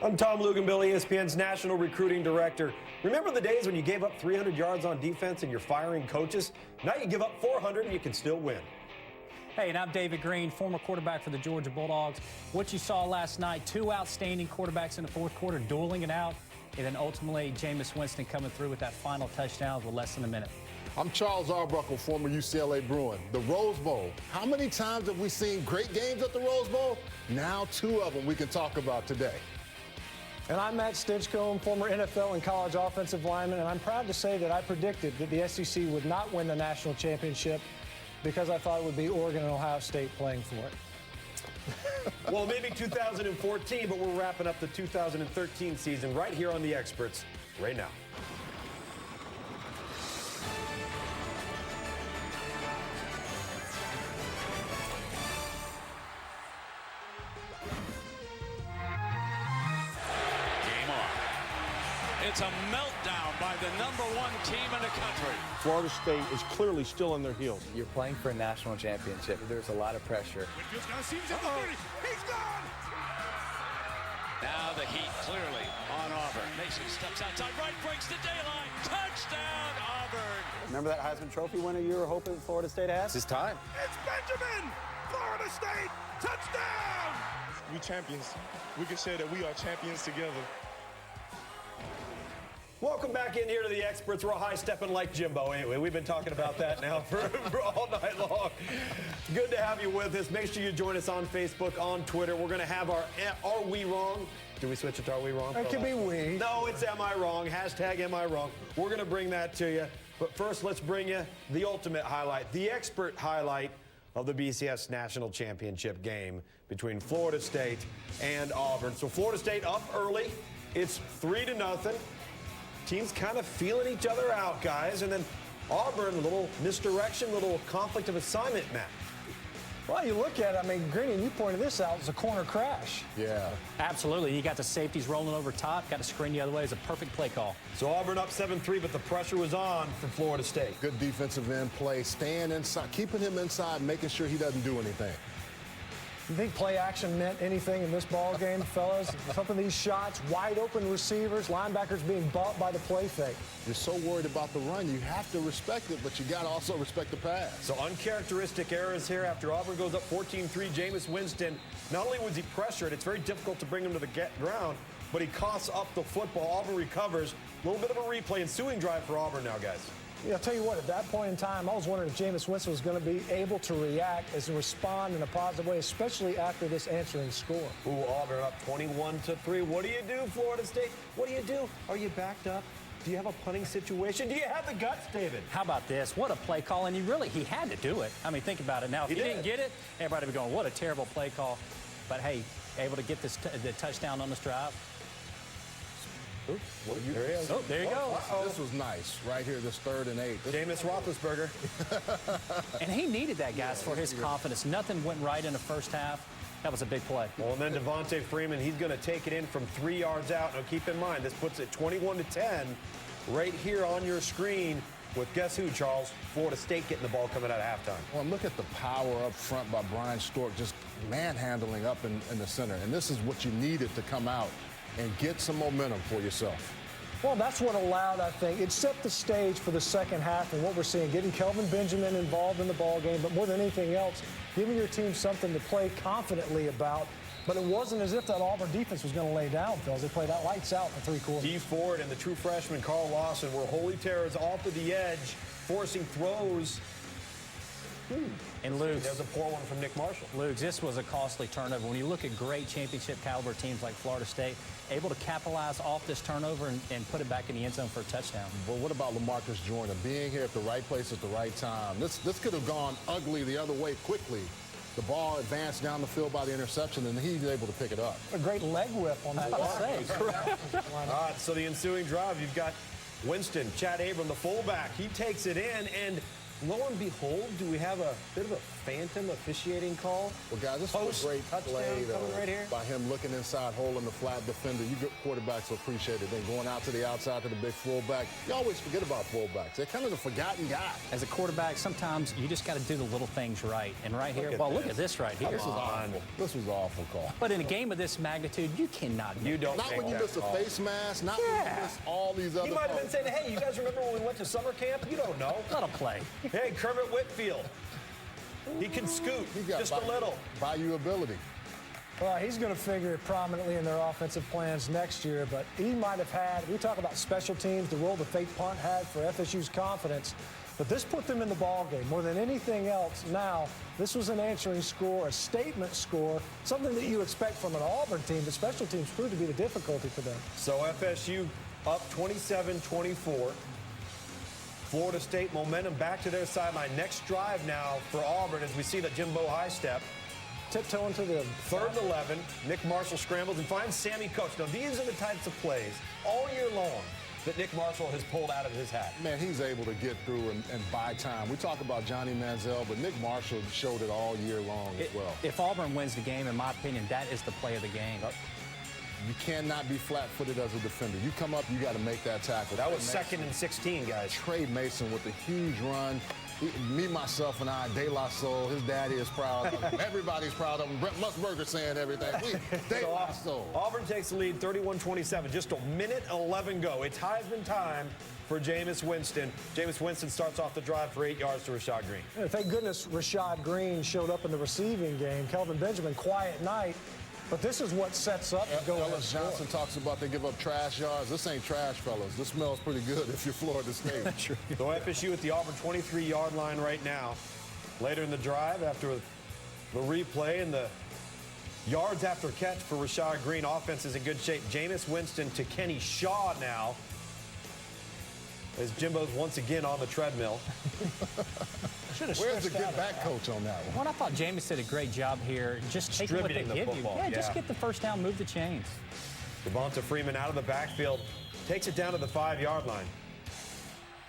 I'm Tom Luganbill, ESPN's National Recruiting Director. Remember the days when you gave up 300 yards on defense and you're firing coaches? Now you give up 400 and you can still win. Hey, and I'm David Green, former quarterback for the Georgia Bulldogs. What you saw last night, two outstanding quarterbacks in the fourth quarter dueling it out, and then ultimately Jameis Winston coming through with that final touchdown with less than a minute. I'm Charles Arbuckle, former UCLA Bruin. The Rose Bowl. How many times have we seen great games at the Rose Bowl? Now 2 of them we can talk about today. And I'm Matt Stinchcomb, former NFL and college offensive lineman, and I'm proud to say that I predicted that the SEC would not win the national championship because I thought it would be Oregon and Ohio State playing for it. Well, maybe 2014, but we're wrapping up the 2013 season right here on The Experts right now. It's a meltdown by the #1 team in the country. Florida State is clearly still on their heels. You're playing for a national championship. There's a lot of pressure. Winfield's got seams in the 30. He's gone! Now the heat clearly on Auburn. Mason steps outside right, breaks the dayline. Touchdown, Auburn! Remember that Heisman Trophy winner you were hoping Florida State has? It's time. It's Benjamin! Florida State, touchdown! We champions. We can say that we are champions together. Welcome back in here to The Experts. We're all high-stepping like Jimbo anyway. We've been talking about that now for all night long. Good to have you with us. Make sure you join us on Facebook, on Twitter. We're going to have our Are We Wrong? Do we switch it to Are We Wrong? It could be we. No, it's Am I Wrong? Hashtag Am I Wrong? We're going to bring that to you. But first, let's bring you the ultimate highlight, the expert highlight of the BCS National Championship game between Florida State and Auburn. So Florida State up early. It's 3-0. Teams kind of feeling each other out, guys. And then Auburn, a little misdirection, a little conflict of assignment match. Well, you look at it, I mean, Green, you pointed this out, it's a corner crash. Yeah. Absolutely. You got the safeties rolling over top, got to screen the other way. It's a perfect play call. So Auburn up 7-3, but the pressure was on for Florida State. Good defensive end play, staying inside, keeping him inside, making sure he doesn't do anything. You think play action meant anything in this ball game, fellas? Some of these shots, wide open receivers, linebackers being bumped by the play fake. You're so worried about the run, you have to respect it, but you got to also respect the pass. So uncharacteristic errors here after Auburn goes up 14-3. Jameis Winston, not only was he pressured, it's very difficult to bring him to the ground, but he coughs up the football. Auburn recovers. A little bit of a replay, ensuing drive for Auburn now, guys. Yeah, I'll tell you what, at that point in time, I was wondering if Jameis Winston was going to be able to react as to respond in a positive way, especially after this answering score. Ooh, Auburn up 21-3. What do you do, Florida State? What do you do? Are you backed up? Do you have a punting situation? Do you have the guts, David? How about this? What a play call, and he had to do it. I mean, think about it. Now, if he didn't get it, everybody would be going, what a terrible play call. But, hey, able to get the touchdown on this drive. Ooh, there he is. Oh, there you go. This was nice, right here, this 3rd and 8. Jameis Roethlisberger. And he needed that, guys, for his confidence. Nothing went right in the first half. That was a big play. Well, and then Devontae Freeman, he's going to take it in from 3 yards out. Now, keep in mind, this puts it 21-10 right here on your screen with guess who, Charles? Florida State getting the ball coming out of halftime. Well, look at the power up front by Brian Stork, just manhandling up in the center. And this is what you needed to come out and get some momentum for yourself. Well, that's what allowed, I think, it set the stage for the second half and what we're seeing, getting Kelvin Benjamin involved in the ball game, but more than anything else, giving your team something to play confidently about. But it wasn't as if that Auburn defense was going to lay down, Phil. They played out lights out for 3 quarters. Dee Ford and the true freshman Carl Lawson were holy terrors off of the edge, forcing throws. And Luke, there's a poor one from Nick Marshall. Luke, this was a costly turnover. When you look at great championship caliber teams like Florida State, able to capitalize off this turnover and put it back in the end zone for a touchdown. But what about LaMarcus Joyner being here at the right place at the right time? This could have gone ugly the other way quickly. The ball advanced down the field by the interception, and he's able to pick it up. A great leg whip on that. All right, so the ensuing drive, you've got Winston, Chad Abram, the fullback. He takes it in, and lo and behold, do we have a bit of a phantom officiating call. Well, guys, this was a great play right here. by him looking inside, holding the flat defender. You quarterbacks will appreciate it. Then going out to the outside to the big fullback. You always forget about fullbacks. They're kind of the forgotten guy. As a quarterback, sometimes you just got to do the little things right. And right here, look at this right here. This was awful. This was an awful call. But in a game of this magnitude, you cannot. Not when you miss a face mask. Not when you miss all these other. He might have been saying, "Hey, you guys remember when we went to summer camp? You don't know." Let him play. Hey, Kermit Whitfield. He can scoot just a little. Bayou ability. Well, he's going to figure prominently in their offensive plans next year, but he might have had, we talk about special teams, the role the fake punt had for FSU's confidence, but this put them in the ball game more than anything else. Now, this was an answering score, a statement score, something that you expect from an Auburn team, but special teams proved to be the difficulty for them. So FSU up 27-24. Florida State momentum back to their sideline. Next drive now for Auburn as we see the Jimbo high step. Tiptoeing to the 3rd and 11. Nick Marshall scrambles and finds Sammy Coach. Now, these are the types of plays all year long that Nick Marshall has pulled out of his hat. Man, he's able to get through and buy time. We talk about Johnny Manziel, but Nick Marshall showed it all year long as well. If Auburn wins the game, in my opinion, that is the play of the game. You cannot be flat-footed as a defender. You come up, you got to make that tackle. That was 2nd and 16, guys. Trey Mason with a huge run. Me, myself, and I, De La Soul, his daddy is proud of him. Everybody's proud of him. Brent Musburger saying everything. De La Soul. Auburn takes the lead 31-27. Just a minute 11 go. It's Heisman time for Jameis Winston. Jameis Winston starts off the drive for 8 yards to Rashad Green. Yeah, thank goodness Rashad Green showed up in the receiving game. Kelvin Benjamin, quiet night. But this is what sets up to go. Ellis Johnson talks about they give up trash yards. This ain't trash, fellas. This smells pretty good if you're Florida State. So FSU at the Auburn 23-yard line right now. Later in the drive, after the replay and the yards after catch for Rashad Green, offense is in good shape. Jameis Winston to Kenny Shaw now, as Jimbo's once again on the treadmill. Where's the get back coach on that one? Well, I thought Jameis did a great job here. Just taking what they give you. Yeah, just get the first down, move the chains. Devonta Freeman out of the backfield, takes it down to the 5-yard line.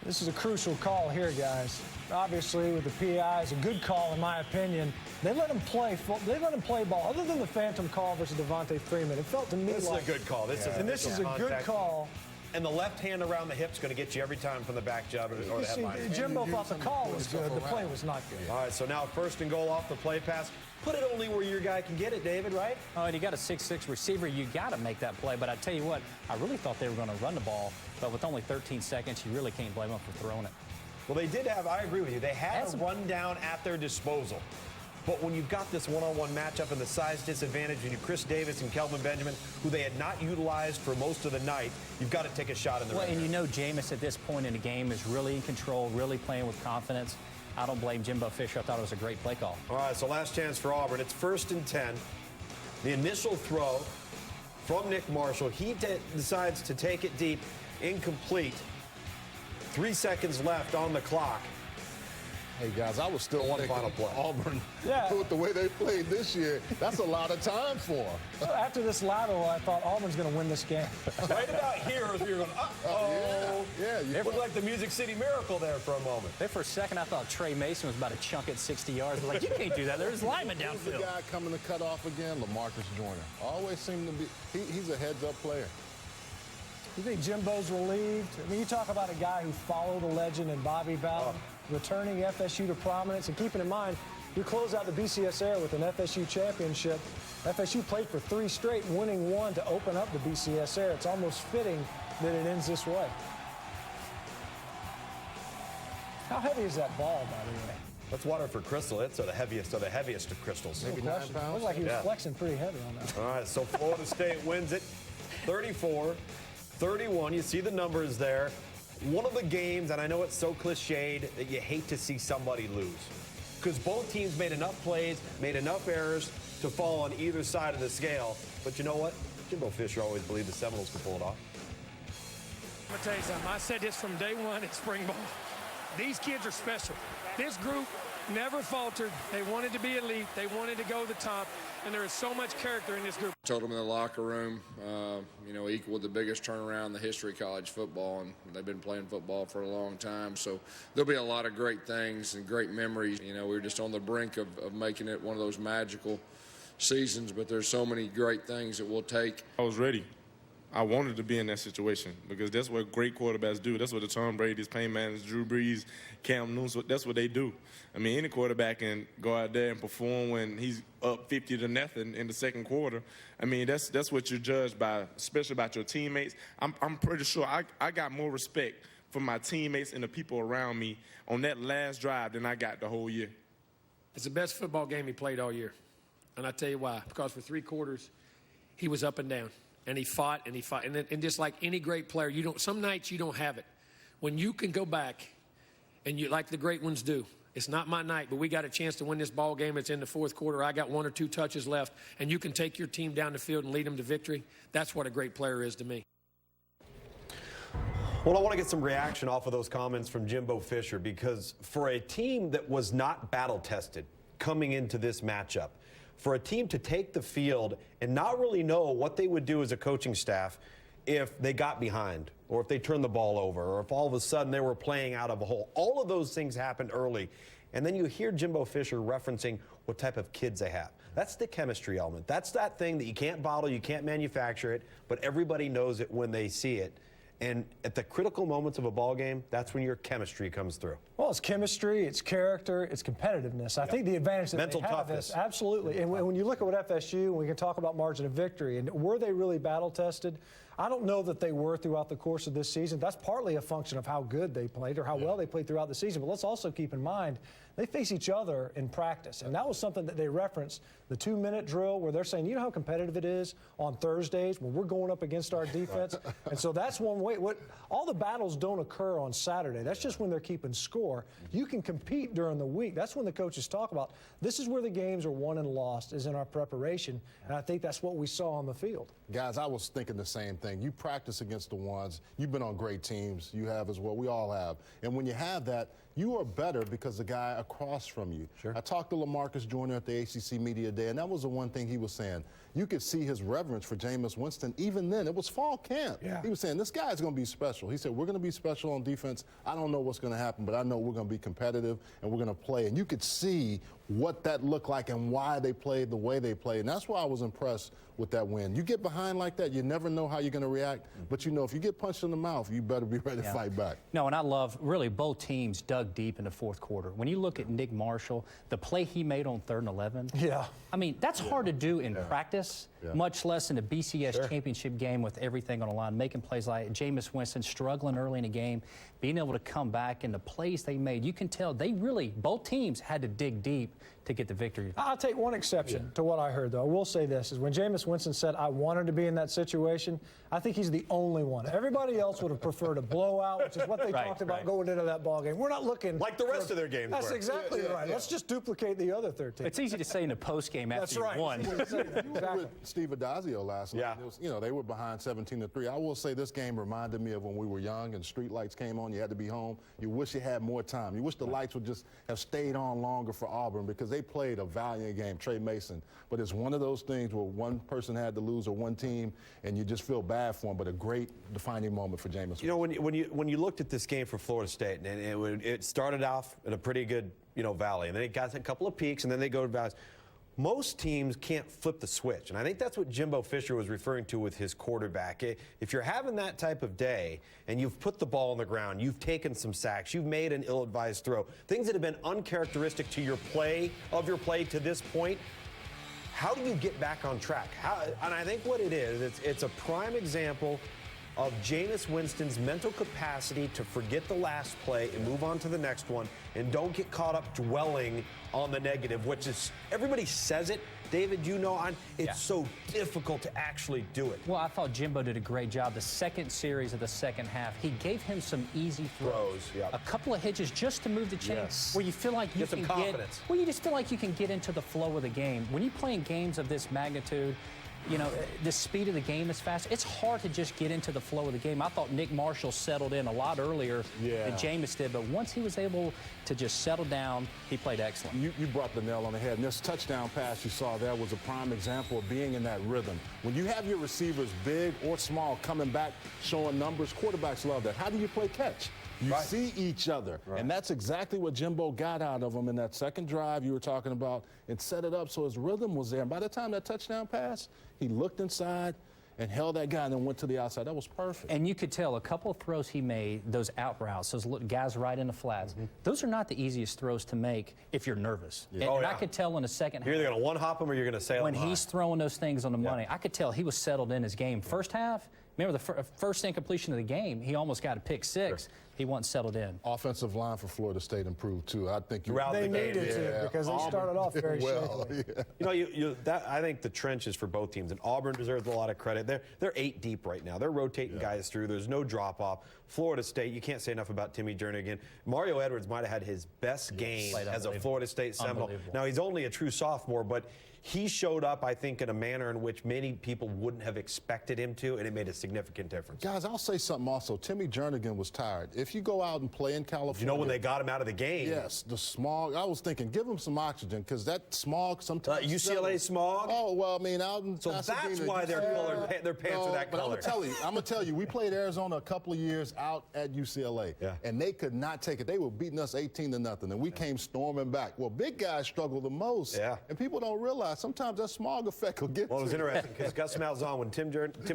This is a crucial call here, guys. Obviously, with the PI, it's a good call, in my opinion. They let him play. They let him play ball. Other than the phantom call versus Devonta Freeman, it felt to me this is a good call. This is a good call. And the left hand around the hip is going to get you every time from the back jab or the headline. Jimbo thought the call was good. The play was not good. All right, so now 1st and goal off the play pass. Put it only where your guy can get it, David, right? Oh, and you got a 6'6" receiver. You got to make that play. But I tell you what, I really thought they were going to run the ball. But with only 13 seconds, you really can't blame them for throwing it. Well, they did have, I agree with you, they had a rundown at their disposal. But when you've got this one-on-one matchup and the size disadvantage, and you Chris Davis and Kelvin Benjamin, who they had not utilized for most of the night, you've got to take a shot in the Well, and you know Jameis at this point in the game is really in control, really playing with confidence. I don't blame Jimbo Fisher. I thought it was a great play call. All right, so last chance for Auburn. It's 1st and 10. The initial throw from Nick Marshall. He decides to take it deep, incomplete. 3 seconds left on the clock. Hey, guys, I was still one thinking final play. Auburn, with the way they played this year, that's a lot of time for them. Well, after this lateral, I thought Auburn's going to win this game. Right about here, you're going, uh-oh. Yeah, it looked like the Music City Miracle there for a moment. There for a second, I thought Trey Mason was about to chunk it 60 yards. I was like, you can't do that. There's linemen downfield. The guy coming to cut off again, LaMarcus Joyner. Always seemed to be, he's a heads-up player. You think Jimbo's relieved? I mean, you talk about a guy who followed a legend in Bobby Bowden, returning FSU to prominence, and keeping in mind, you close out the BCS era with an FSU championship. FSU played for 3 straight, winning 1 to open up the BCS era. It's almost fitting that it ends this way. How heavy is that ball, by the way? That's Waterford Crystal. It's the heaviest of crystals. Maybe 9 pounds. Looks like he was flexing pretty heavy on that. All right, so Florida State wins it 34-31. You see the numbers there. One of the games, and I know it's so cliched that you hate to see somebody lose, because both teams made enough plays, made enough errors to fall on either side of the scale. But you know what? Jimbo Fisher always believed the Seminoles could pull it off. I'm going to tell you something. I said this from day one at spring ball. These kids are special. This group never faltered. They wanted to be elite. They wanted to go to the top. And there is so much character in this group. Told them in the locker room, equaled the biggest turnaround in the history of college football, and they've been playing football for a long time. So there'll be a lot of great things and great memories. We were just on the brink of making it one of those magical seasons, but there's so many great things that we'll take. I was ready. I wanted to be in that situation because that's what great quarterbacks do. That's what the Tom Brady's, Peyton Manning's, Drew Brees, Cam Newton, that's what they do. I mean, any quarterback can go out there and perform when he's up 50-0 in the second quarter. I mean, that's what you're judged by, especially about your teammates. I'm pretty sure I got more respect for my teammates and the people around me on that last drive than I got the whole year. It's the best football game he played all year. And I tell you why. Because for 3 quarters, he was up and down. And he fought, and he fought. And just like any great player, some nights you don't have it. When you can go back, and you like the great ones do, it's not my night, but we got a chance to win this ball game. It's in the 4th quarter. I got 1 or 2 touches left, and you can take your team down the field and lead them to victory. That's what a great player is to me. Well, I want to get some reaction off of those comments from Jimbo Fisher, because for a team that was not battle-tested coming into this matchup, for a team to take the field and not really know what they would do as a coaching staff if they got behind, or if they turned the ball over, or if all of a sudden they were playing out of a hole. All of those things happened early. And then you hear Jimbo Fisher referencing what type of kids they have. That's the chemistry element. That's that thing that you can't bottle, you can't manufacture it, but everybody knows it when they see it. And at the critical moments of a ball game, that's when your chemistry comes through. Well, it's chemistry, it's character, it's competitiveness. I think the advantage that mental they have toughness. is absolutely. And when you look at what FSU, we can talk about margin of victory, and were they really battle tested? I don't know that they were throughout the course of this season. That's partly a function of how good they played or how well they played throughout the season. But let's also keep in mind, they face each other in practice. And that was something that they referenced, the 2-minute drill, where they're saying, you know how competitive it is on Thursdays when we're going up against our defense? And so that's one way. All the battles don't occur on Saturday. That's just when they're keeping score. You can compete during the week. That's when the coaches talk about, this is where the games are won and lost, is in our preparation. And I think that's what we saw on the field. Guys, I was thinking the same thing. You practice against the ones. You've been on great teams. You have as well. We all have. And when you have that, you are better because the guy across from you. Sure. I talked to LaMarcus Joyner at the ACC Media Day, and that was the one thing he was saying. You could see his reverence for Jameis Winston even then. It was fall camp. Yeah. He was saying, this guy's going to be special. He said, we're going to be special on defense. I don't know what's going to happen, but I know we're going to be competitive and we're going to play. And you could see what that looked like and why they played the way they played. And that's why I was impressed with that win. You get behind like that, you never know how you're going to react. But you know, if you get punched in the mouth, you better be ready to fight back. No, and I love, really, both teams dug deep in the 4th quarter. When you look at Nick Marshall, the play he made on 3rd and 11. Yeah. I mean, that's hard to do in practice, much less in a BCS championship game with everything on the line, making plays like Jameis Winston struggling early in the game, being able to come back, and the plays they made. You can tell they really, both teams had to dig deep to get the victory. I'll take one exception to what I heard, though. I will say this, is when Jameis Winston said, I wanted to be in that situation, I think he's the only one. Everybody else would have preferred a blowout, which is what they talked about going into that ball game. We're not looking like the rest of their games. That's exactly right. Let's just duplicate the other 13. It's easy to say in a post game after you won. With Steve Adazio last night, it was, they were behind 17-3. I will say this game reminded me of when we were young and street lights came on. You had to be home. You wish you had more time. You wish the lights would just have stayed on longer for Auburn, because they played a valiant game, Trey Mason. But it's one of those things where one person had to lose, or one team, and you just feel bad for them. But a great defining moment for Jameis. You know, when you looked at this game for Florida State, and it started off in a pretty good valley, and then it got a couple of peaks, and then they go to valleys. Most teams can't flip the switch, and I think that's what Jimbo Fisher was referring to with his quarterback. If you're having that type of day and you've put the ball on the ground, you've taken some sacks, you've made an ill-advised throw, things that have been uncharacteristic to your play to this point, how do you get back on track? And I think what it is, it's a prime example of Jameis Winston's mental capacity to forget the last play and move on to the next one, and don't get caught up dwelling on the negative, which is, everybody says it. David, it's so difficult to actually do it. Well, I thought Jimbo did a great job. The second series of the second half, he gave him some easy throws. A couple of hitches just to move the chains, where you feel like you can get, you just feel like you can get into the flow of the game. When you play in games of this magnitude, you know, the speed of the game is fast. It's hard to just get into the flow of the game. I thought Nick Marshall settled in a lot earlier than Jameis did, but once he was able to just settle down, he played excellent. You brought the nail on the head, and this touchdown pass you saw there was a prime example of being in that rhythm. When you have your receivers, big or small, coming back, showing numbers, quarterbacks love that. How do you play catch? You see each other, and that's exactly what Jimbo got out of him in that second drive you were talking about, and set it up so his rhythm was there. And by the time that touchdown passed, he looked inside and held that guy and then went to the outside. That was perfect. And you could tell a couple of throws he made, those out routes, those guys right in the flats, those are not the easiest throws to make if you're nervous. And I could tell in the second half. You're either going to one-hop him or you're going to sail him when he's throwing those things on the money, I could tell he was settled in his game. First half, remember the first incompletion of the game, he almost got a pick six. He wasn't settled in. Offensive line for Florida State improved too. I think they needed to because they started off very shakily. You know, I think the trenches for both teams, and Auburn deserves a lot of credit. They're 8 deep right now. They're rotating guys through. There's no drop off. Florida State, you can't say enough about Timmy Jernigan. Mario Edwards might have had his best game as a Florida State Seminole. Now he's only a true sophomore, but he showed up, I think, in a manner in which many people wouldn't have expected him to, and it made a significant difference. Guys, I'll say something also. Timmy Jernigan was tired. If you go out and play in California. You know when they got him out of the game? Yes, the smog. I was thinking, give him some oxygen, because that smog sometimes. UCLA smog? Oh, well, I mean, out in so Pasadena, that's why their pants are that but color. I'm going to tell you, we played Arizona a couple of years out at UCLA, and they could not take it. They were beating us 18-0, and we came storming back. Well, big guys struggle the most, and people don't realize sometimes that smog effect will get Well, it was interesting because Gus Malzahn, when Timmy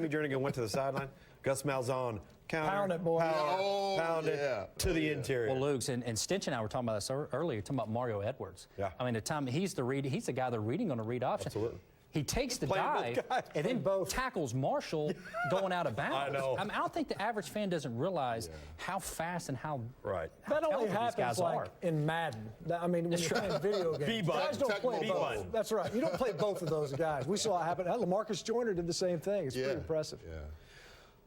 Jernigan went to the sideline, Gus Malzahn pound it, boy. Pound it to the interior. Well, Luke's and Stinch and I were talking about this earlier, talking about Mario Edwards. I mean, the time he's the guy they're reading on a read option. Absolutely. He takes the dive and then tackles Marshall going out of bounds. I know. I don't think the average fan doesn't realize how fast and how that only happens like in Madden. I mean, when you're playing video games, guys don't play both. That's right. You don't play both of those guys. We saw it happen. LaMarcus Joyner did the same thing. It's pretty impressive.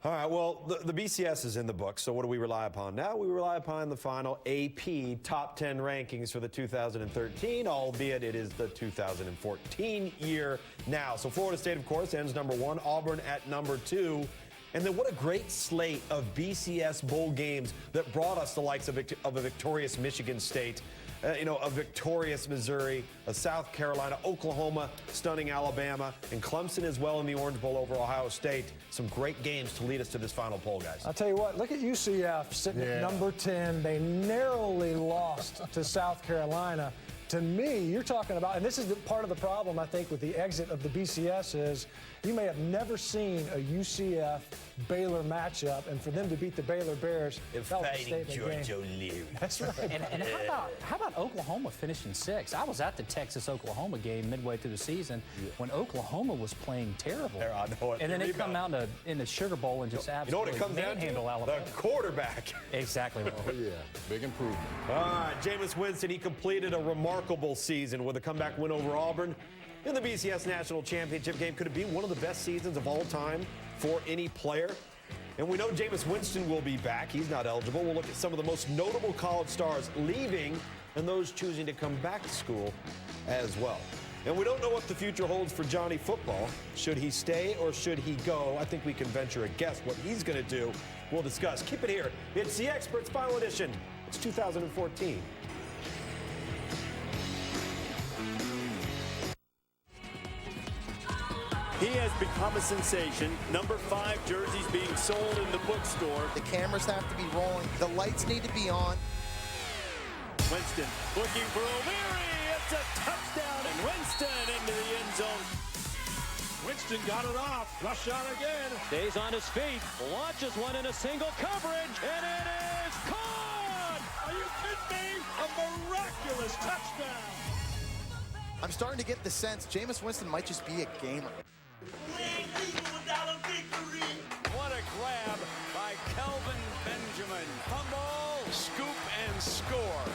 All right, well, the BCS is in the book, so what do we rely upon now? We rely upon the final AP top 10 rankings for the 2013, albeit it is the 2014 year now. So Florida State, of course, ends number 1, Auburn at number 2. And then what a great slate of BCS bowl games that brought us the likes of a victorious Michigan State, a victorious Missouri, a South Carolina, Oklahoma, stunning Alabama, and Clemson as well in the Orange Bowl over Ohio State. Some great games to lead us to this final poll, guys. I'll tell you what, look at UCF sitting at number 10. They narrowly lost to South Carolina. To me, you're talking about, and this is part of the problem, I think, with the exit of the BCS is you may have never seen a UCF-Baylor matchup, and for them to beat the Baylor Bears, that was a statement game. That's right. And how about Oklahoma finishing 6th? I was at the Texas-Oklahoma game midway through the season when Oklahoma was playing terrible. I know it. And then they come out in the Sugar Bowl and just absolutely manhandle Alabama. The quarterback. Exactly. Oh, yeah. Big improvement. All right, Jameis Winston, he completed a remarkable season with a comeback win over Auburn in the BCS National Championship game. Could it be one of the best seasons of all time for any player? And we know Jameis Winston will be back. He's not eligible. We'll look at some of the most notable college stars leaving and those choosing to come back to school as well. And we don't know what the future holds for Johnny Football. Should he stay or should he go? I think we can venture a guess what he's going to do. We'll discuss. Keep it here. It's The Experts Final Edition. It's 2014. He has become a sensation. Number 5 jerseys being sold in the bookstore. The cameras have to be rolling. The lights need to be on. Winston looking for O'Leary. It's a touchdown, and Winston into the end zone. Winston got it off. Rush shot again. Stays on his feet. Launches one in a single coverage, and it is caught! Are you kidding me? A miraculous touchdown. I'm starting to get the sense Jameis Winston might just be a gamer. What a grab by Kelvin Benjamin. Fumble, scoop, and score.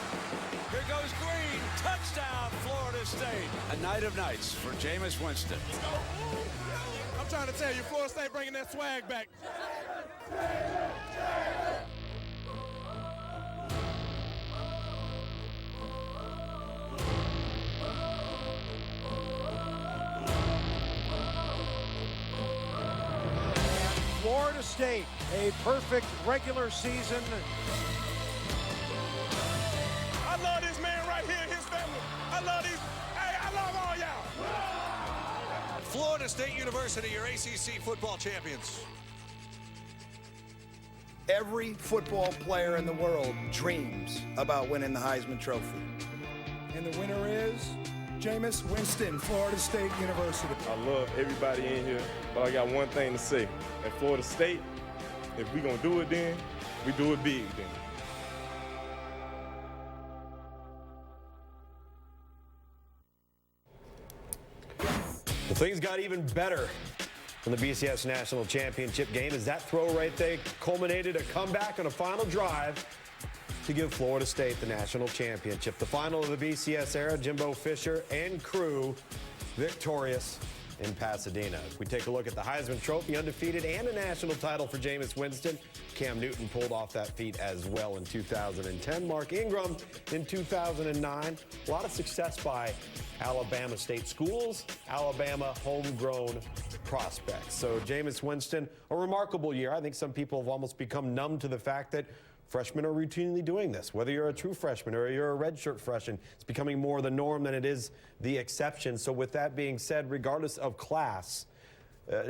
Here goes Green. Touchdown, Florida State. A night of nights for Jameis Winston. I'm trying to tell you, Florida State bringing that swag back. State, a perfect regular season. I love this man right here and his family. I love these. Hey, I love all y'all. Florida State University, your ACC football champions. Every football player in the world dreams about winning the Heisman Trophy. And the winner is Jameis Winston, Florida State University. I love everybody in here, but I got one thing to say. At Florida State, if we're going to do it then, we do it big then. Well, things got even better in the BCS National Championship game as that throw right there culminated a comeback on a final drive to give Florida State the national championship. The final of the BCS era, Jimbo Fisher and crew victorious in Pasadena. If we take a look at the Heisman Trophy, undefeated, and a national title for Jameis Winston. Cam Newton pulled off that feat as well in 2010. Mark Ingram in 2009. A lot of success by Alabama State schools, Alabama homegrown prospects. So Jameis Winston, a remarkable year. I think some people have almost become numb to the fact that freshmen are routinely doing this. Whether you're a true freshman or you're a redshirt freshman, it's becoming more the norm than it is the exception. So with that being said, regardless of class,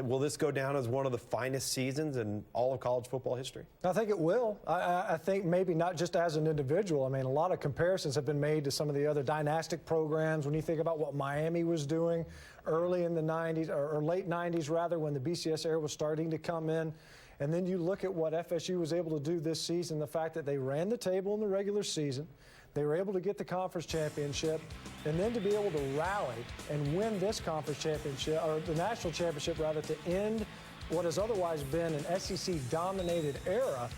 will this go down as one of the finest seasons in all of college football history? I think it will. I think maybe not just as an individual. I mean, a lot of comparisons have been made to some of the other dynastic programs. When you think about what Miami was doing early in the 90s, or late 90s rather, when the BCS era was starting to come in. And then you look at what FSU was able to do this season, the fact that they ran the table in the regular season, they were able to get the conference championship, and then to be able to rally and win this conference championship, or the national championship rather, to end what has otherwise been an SEC-dominated era.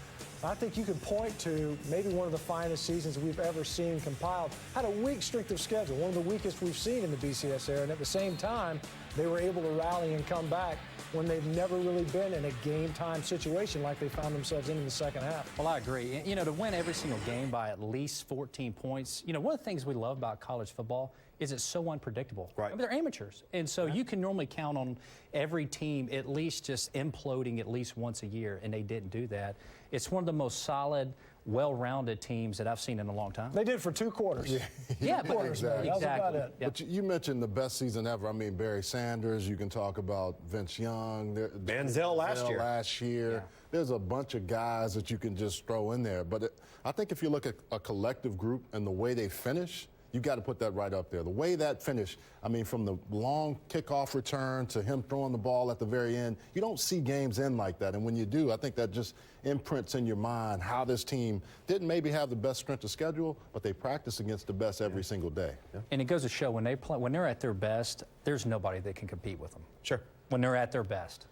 I think you can point to maybe one of the finest seasons we've ever seen compiled. Had a weak strength of schedule, one of the weakest we've seen in the BCS era, and at the same time, they were able to rally and come back when they've never really been in a game-time situation like they found themselves in the second half. Well, I agree. You know, to win every single game by at least 14 points, you know, one of the things we love about college football is it's so unpredictable. Right. I mean, they're amateurs. And so you can normally count on every team at least just imploding at least once a year, and they didn't do that. It's one of the most solid, well-rounded teams that I've seen in a long time. They did for 2 quarters. Yeah, but exactly. That was about it. But you mentioned the best season ever. I mean, Barry Sanders, you can talk about Vince Young. Manziel last year. Yeah. There's a bunch of guys that you can just throw in there. But I think if you look at a collective group and the way they finish, you got to put that right up there. The way that finished, I mean, from the long kickoff return to him throwing the ball at the very end, you don't see games end like that. And when you do, I think that just imprints in your mind how this team didn't maybe have the best strength of schedule, but they practice against the best every single day. Yeah. And it goes to show when they're at their best, there's nobody that can compete with them. Sure. When they're at their best.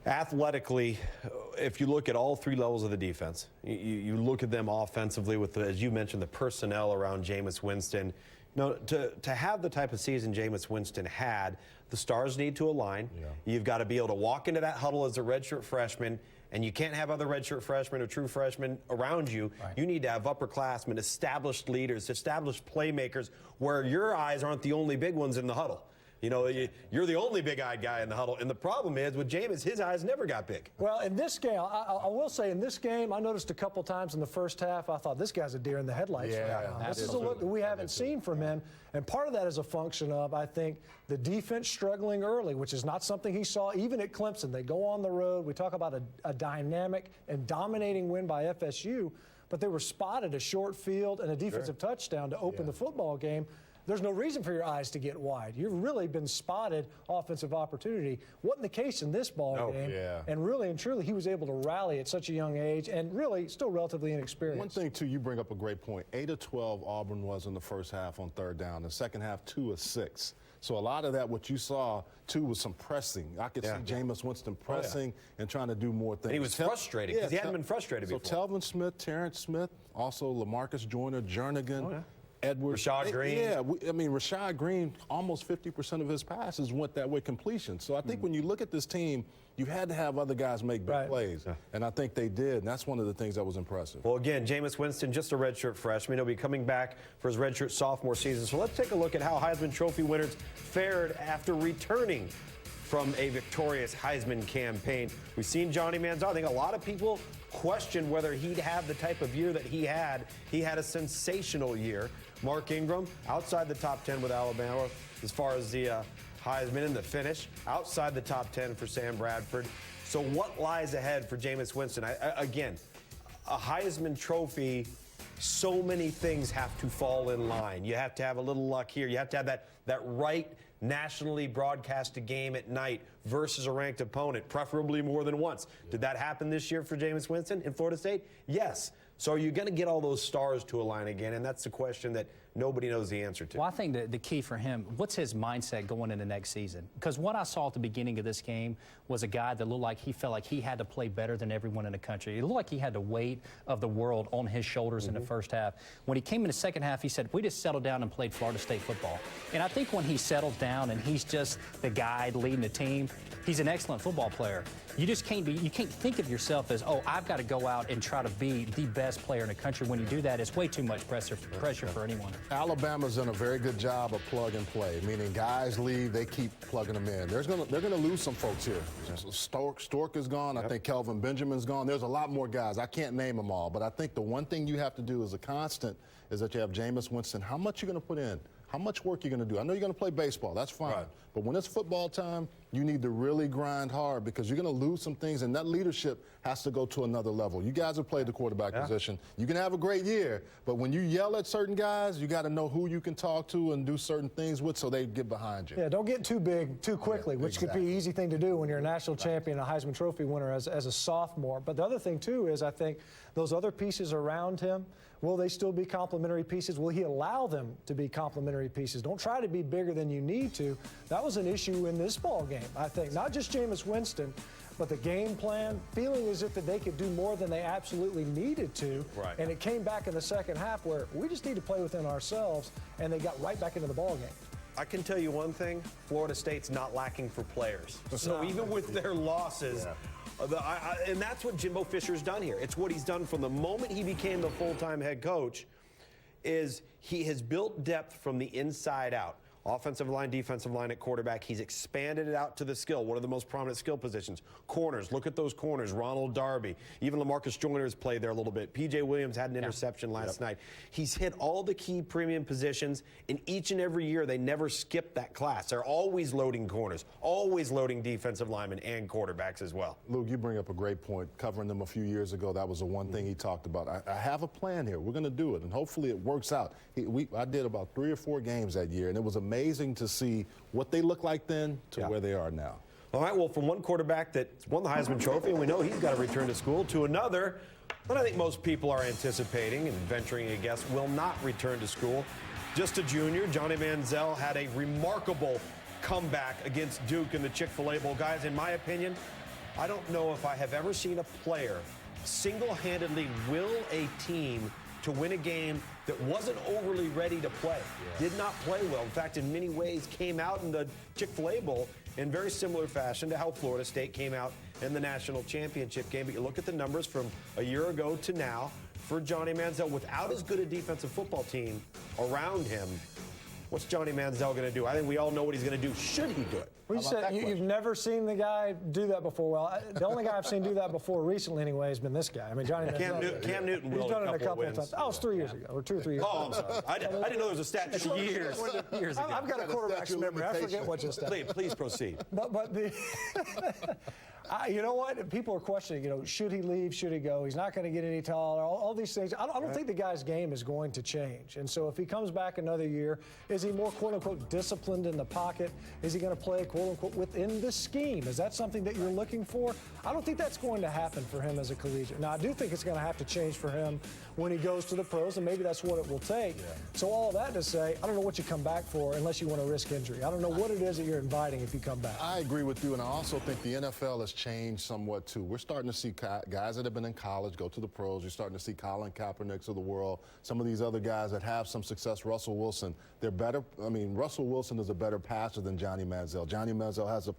Athletically, if you look at all 3 levels of the defense, you look at them offensively with, as you mentioned, the personnel around Jameis Winston. You know, to have the type of season Jameis Winston had, the stars need to align. Yeah. You've got to be able to walk into that huddle as a redshirt freshman, and you can't have other redshirt freshmen or true freshmen around you. Right. You need to have upperclassmen, established leaders, established playmakers, where your eyes aren't the only big ones in the huddle. You know, you're the only big-eyed guy in the huddle. And the problem is, with Jameis, his eyes never got big. Well, in this game, I will say, in this game, I noticed a couple times in the first half, I thought, this guy's a deer in the headlights. Yeah, this is a look that we haven't seen from him. And part of that is a function of, I think, the defense struggling early, which is not something he saw even at Clemson. They go on the road. We talk about a dynamic and dominating win by FSU, but they were spotted a short field and a defensive touchdown to open the football game. There's no reason for your eyes to get wide. You've really been spotted offensive opportunity. Wasn't the case in this ball game. Yeah. And really and truly, he was able to rally at such a young age and really still relatively inexperienced. One thing, too, you bring up a great point. 8 of 12 Auburn was in the first half on third down. The second half, 2 of 6. So a lot of that, what you saw, too, was some pressing. I could see Jameis Winston pressing and trying to do more things. And he was frustrated because he hadn't been frustrated before. So Telvin Smith, Terrence Smith, also LaMarcus Joyner, Jernigan, Edwards. Rashad Green. Yeah, I mean, Rashad Green, almost 50% of his passes went that way completion. So I think when you look at this team, you had to have other guys make big plays. Yeah. And I think they did, and that's one of the things that was impressive. Well, again, Jameis Winston, just a redshirt freshman. He'll be coming back for his redshirt sophomore season. So let's take a look at how Heisman Trophy winners fared after returning from a victorious Heisman campaign. We've seen Johnny Manziel. I think a lot of people questioned whether he'd have the type of year that he had. He had a sensational year. Mark Ingram, outside the top 10 with Alabama as far as the Heisman and the finish, outside the top 10 for Sam Bradford. So what lies ahead for Jameis Winston? Again, a Heisman Trophy, so many things have to fall in line. You have to have a little luck here. You have to have that right nationally broadcasted game at night versus a ranked opponent, preferably more than once. Did that happen this year for Jameis Winston in Florida State? Yes. So are you going to get all those stars to align again? And that's the question that nobody knows the answer to. Well, I think the key for him, what's his mindset going into next season? Because what I saw at the beginning of this game was a guy that looked like he felt like he had to play better than everyone in the country. It looked like he had the weight of the world on his shoulders in the first half. When he came in the second half, he said, we just settled down and played Florida State football. And I think when he settles down and he's just the guy leading the team, he's an excellent football player. You just can't think of yourself as, oh, I've got to go out and try to be the best player in the country. When you do that, it's way too much pressure for anyone. Alabama's done a very good job of plug and play, meaning guys leave, they keep plugging them in. They're gonna lose some folks here. Stork is gone. I think Kelvin Benjamin's gone. There's a lot more guys. I can't name them all, but I think the one thing you have to do as a constant is that you have Jameis Winston. How much you going to put in? How much work you're going to do? I know you're going to play baseball. That's fine. Right. But when it's football time, you need to really grind hard because you're going to lose some things, and that leadership has to go to another level. You guys have played the quarterback position. You can have a great year, but when you yell at certain guys, you got to know who you can talk to and do certain things with so they get behind you. Yeah, don't get too big too quickly, which could be an easy thing to do when you're a national champion, a Heisman Trophy winner as a sophomore. But the other thing, too, is I think those other pieces around him, will they still be complementary pieces? Will he allow them to be complementary pieces? Don't try to be bigger than you need to. That was an issue in this ball game, I think. Not just Jameis Winston, but the game plan, feeling as if that they could do more than they absolutely needed to. Right. And it came back in the second half where we just need to play within ourselves, and they got right back into the ball game. I can tell you one thing, Florida State's not lacking for players. So even with their losses, and that's what Jimbo Fisher's done here. It's what he's done from the moment he became the full-time head coach, is he has built depth from the inside out. Offensive line, defensive line at quarterback. He's expanded it out to the skill, one of the most prominent skill positions. Corners, look at those corners. Ronald Darby. Even LaMarcus Joyner has played there a little bit. P.J. Williams had an interception last night. He's hit all the key premium positions, and each and every year they never skip that class. They're always loading corners, always loading defensive linemen and quarterbacks as well. Luke, you bring up a great point. Covering them a few years ago, that was the one thing he talked about. I have a plan here. We're going to do it, and hopefully it works out. I did about 3 or 4 games that year, and it was amazing to see what they looked like then to where they are now. All right, well, from one quarterback that won the Heisman Trophy, and we know he's got to return to school, to another that I think most people are anticipating and venturing a guess will not return to school. Just a junior, Johnny Manziel had a remarkable comeback against Duke in the Chick-fil-A Bowl. Guys, in my opinion, I don't know if I have ever seen a player single-handedly will a team to win a game that wasn't overly ready to play, did not play well. In fact, in many ways came out in the Chick-fil-A Bowl in very similar fashion to how Florida State came out in the national championship game. But you look at the numbers from a year ago to now for Johnny Manziel without as good a defensive football team around him. What's Johnny Manziel going to do? I think we all know what he's going to do. Should he do it? Well, you said you've never seen the guy do that before. Well, the only guy I've seen do that before recently, anyway, has been this guy. I mean, Johnny Manziel. Cam Newton He's will done it a couple of wins. times. Oh, it was 3 years ago, or 2 or 3 years ago. Oh, I'm sorry. I didn't know there was a stat. Years ago. I've got a quarterback's memory. I forget what just happened. Please proceed. But the, you know what? People are questioning, should he leave? Should he go? He's not going to get any taller. All these things. I don't think the guy's game is going to change. And so if he comes back another year, is he more, quote-unquote, disciplined in the pocket? Is he going to play, quote-unquote, within the scheme? Is that something that you're looking for? I don't think that's going to happen for him as a collegiate. Now, I do think it's going to have to change for him when he goes to the pros, and maybe that's what it will take. So all of that to say, I don't know what you come back for unless you want to risk injury. I don't know what it is that you're inviting if you come back. I agree with you, and I also think the NFL has changed somewhat, too. We're starting to see guys that have been in college go to the pros. You're starting to see Colin Kaepernicks of the world, some of these other guys that have some success. Russell Wilson, they're better. I mean, Russell Wilson is a better passer than Johnny Manziel. Johnny Manziel has a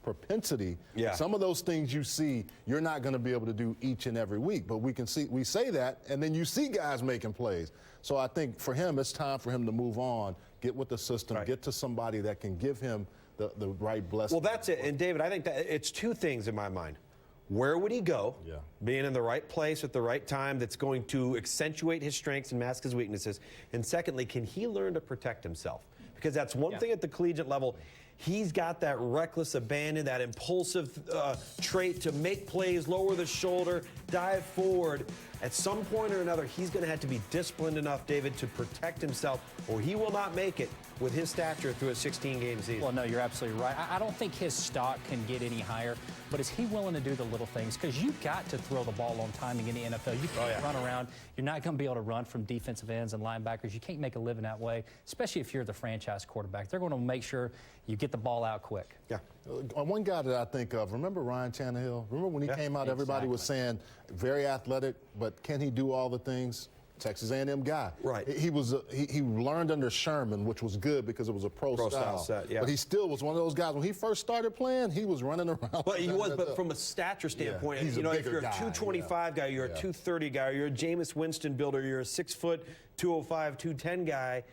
propensity. Some of those things you see, you're not going to be able to do each and every week. But we say that, and then you see guys making plays. So I think for him, it's time for him to move on, get with the system, get to somebody that can give him the right blessing. Well, that's it. And, David, I think that it's two things in my mind. Where would he go? Yeah. Being in the right place at the right time that's going to accentuate his strengths and mask his weaknesses. And secondly, can he learn to protect himself? Because that's one thing at the collegiate level. He's got that reckless abandon, that impulsive trait to make plays, lower the shoulder, dive forward. At some point or another, he's going to have to be disciplined enough, David, to protect himself, or he will not make it with his stature through a 16-game season. Well, no, you're absolutely right. I don't think his stock can get any higher, but is he willing to do the little things? Because you've got to throw the ball on timing in the NFL. You can't run around. You're not going to be able to run from defensive ends and linebackers. You can't make a living that way, especially if you're the franchise quarterback. They're going to make sure you get the ball out quick. Yeah. One guy that I think of, remember Ryan Tannehill? Remember when he came out, everybody was saying, very athletic, but can he do all the things? Texas A&M guy. Right. He learned under Sherman, which was good because it was a pro style set, yeah. But he still was one of those guys. When he first started playing, he was running around. But he was, but from a stature standpoint, he's you know, a if you're a guy, 225 guy, you're a 230 guy, you're a Jameis Winston builder, you're a 6 foot, 205, 210 guy.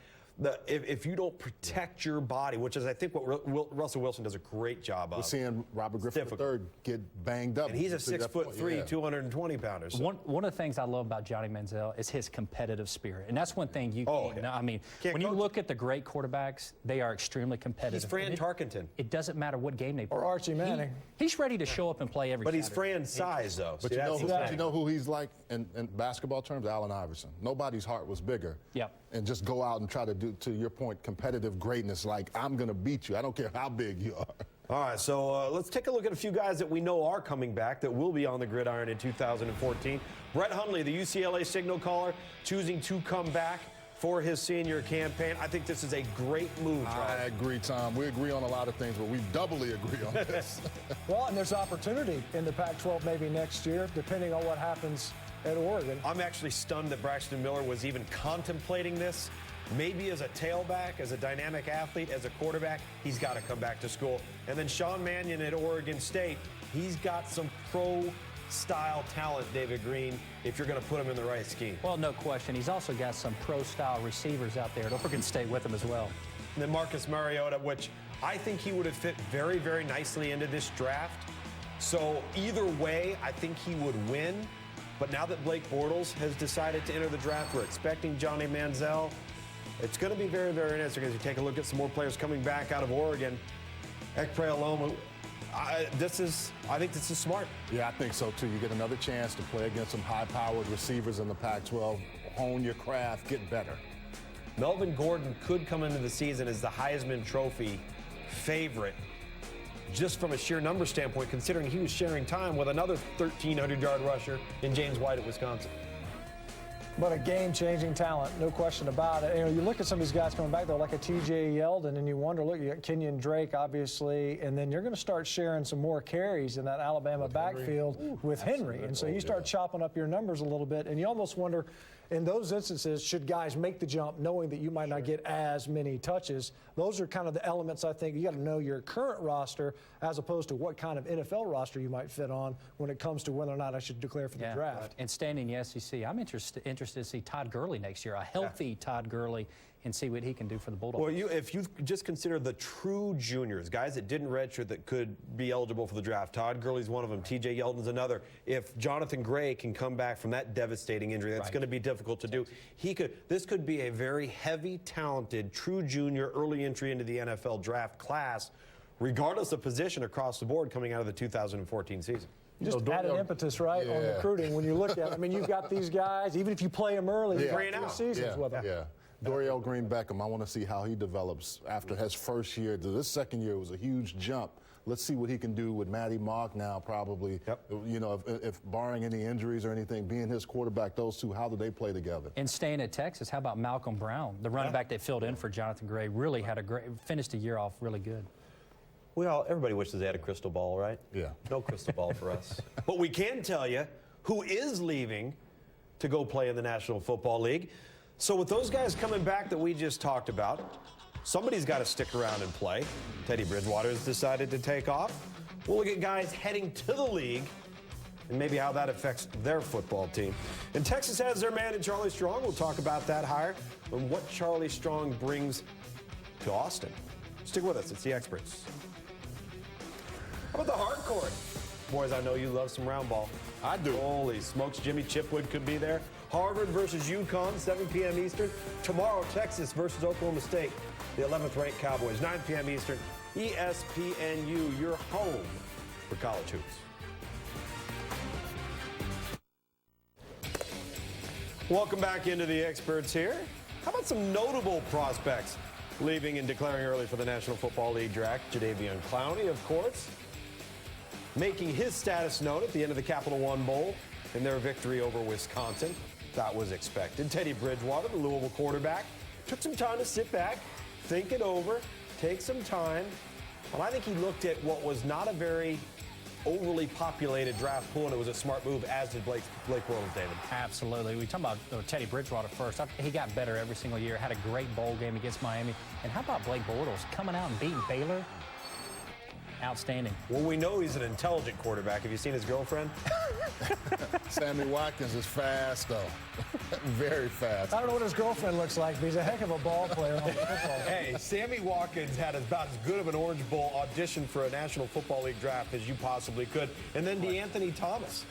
If you don't protect your body, which is I think what Russell Wilson does a great job of. We're seeing Robert Griffin III get banged up. And he's a 6'3", 220 pounders. One of the things I love about Johnny Manziel is his competitive spirit. And that's one thing you can't, I mean, when you look at the great quarterbacks, they are extremely competitive. He's Fran Tarkenton. It doesn't matter what game they play. Or Archie Manning. He's ready to show up and play every But he's Saturday. Fran's size, though. But you know who he's like in basketball terms? Allen Iverson. Nobody's heart was bigger. Yep. And just go out and try to do, to your point, competitive greatness. Like, I'm going to beat you. I don't care how big you are. All right, so let's take a look at a few guys that we know are coming back that will be on the gridiron in 2014. Brett Hundley, the UCLA signal caller, choosing to come back for his senior campaign. I think this is a great move, Charles. I agree, Tom. We agree on a lot of things, but we doubly agree on this. Well, and there's opportunity in the Pac-12 maybe next year, depending on what happens at Oregon. I'm actually stunned that Braxton Miller was even contemplating this. Maybe as a tailback, as a dynamic athlete, as a quarterback, he's got to come back to school. And then Sean Mannion at Oregon State, he's got some pro-style talent, David Green, if you're going to put him in the right scheme. Well, no question. He's also got some pro-style receivers out there at Oregon State with him as well. And then Marcus Mariota, which I think he would have fit very, very nicely into this draft. So either way, I think he would win. But now that Blake Bortles has decided to enter the draft, we're expecting Johnny Manziel. It's going to be very, very interesting as you take a look at some more players coming back out of Oregon. Ekprealoma, I think this is smart. Yeah, I think so, too. You get another chance to play against some high-powered receivers in the Pac-12. Hone your craft, get better. Melvin Gordon could come into the season as the Heisman Trophy favorite, just from a sheer number standpoint, considering he was sharing time with another 1,300-yard rusher in James White at Wisconsin. But a game-changing talent, no question about it. You know, you look at some of these guys coming back, though, like a T.J. Yeldon, and you wonder, look, you got Kenyon Drake, obviously, and then you're going to start sharing some more carries in that Alabama backfield with Henry. And so you start chopping up your numbers a little bit, and you almost wonder, in those instances, should guys make the jump knowing that you might not get as many touches? Those are kind of the elements, I think. You got to know your current roster as opposed to what kind of NFL roster you might fit on when it comes to whether or not I should declare for the draft. And staying in the SEC, I'm interested to see Todd Gurley next year, a healthy Todd Gurley, and see what he can do for the Bulldogs. Well, if you just consider the true juniors, guys that didn't redshirt that could be eligible for the draft, Todd Gurley's one of them, T.J. Yeldon's another. If Jonathan Gray can come back from that devastating injury, that's going to be difficult to do. This could be a very heavy, talented, true junior, early entry into the NFL draft class, regardless of position across the board coming out of the 2014 season. Just added impetus, right, on recruiting. When you look at it, I mean, you've got these guys, even if you play them early, you've got 3 seasons with them. Yeah. Dorial Green-Beckham, I want to see how he develops after his first year. This second year was a huge jump. Let's see what he can do with Matty Mock now, probably. You know, if barring any injuries or anything, being his quarterback, those two, how do they play together? And staying at Texas, how about Malcolm Brown, the running back that filled in for Jonathan Gray, really had finished the year off really good. Well, everybody wishes they had a crystal ball, right? Yeah. No crystal ball for us. But we can tell you who is leaving to go play in the National Football League. So with those guys coming back that we just talked about, somebody's got to stick around and play. Teddy Bridgewater's decided to take off. We'll look at guys heading to the league and maybe how that affects their football team. And Texas has their man in Charlie Strong. We'll talk about that hire and what Charlie Strong brings to Austin. Stick with us. It's the experts. How about the hard court? Boys, I know you love some round ball. I do. Holy smokes, Jimmy Chipwood could be there. Harvard versus UConn, 7 p.m. Eastern. Tomorrow, Texas versus Oklahoma State, the 11th ranked Cowboys, 9 p.m. Eastern. ESPNU, your home for college hoops. Welcome back into the experts here. How about some notable prospects leaving and declaring early for the National Football League draft? Jadeveon Clowney, of course, making his status known at the end of the Capital One Bowl in their victory over Wisconsin. That was expected. Teddy Bridgewater, the Louisville quarterback, took some time to sit back, think it over, take some time. And I think he looked at what was not a very overly populated draft pool, and it was a smart move, as did Blake Bortles, David. Absolutely. We talk about Teddy Bridgewater first. He got better every single year, had a great bowl game against Miami. And how about Blake Bortles coming out and beating Baylor? Outstanding. Well, we know he's an intelligent quarterback. Have you seen his girlfriend? Sammy Watkins is fast, though. Very fast. I don't know what his girlfriend looks like, but he's a heck of a ball player on the football team. Hey, Sammy Watkins had about as good of an Orange Bowl audition for a National Football League draft as you possibly could. And then DeAnthony Thomas,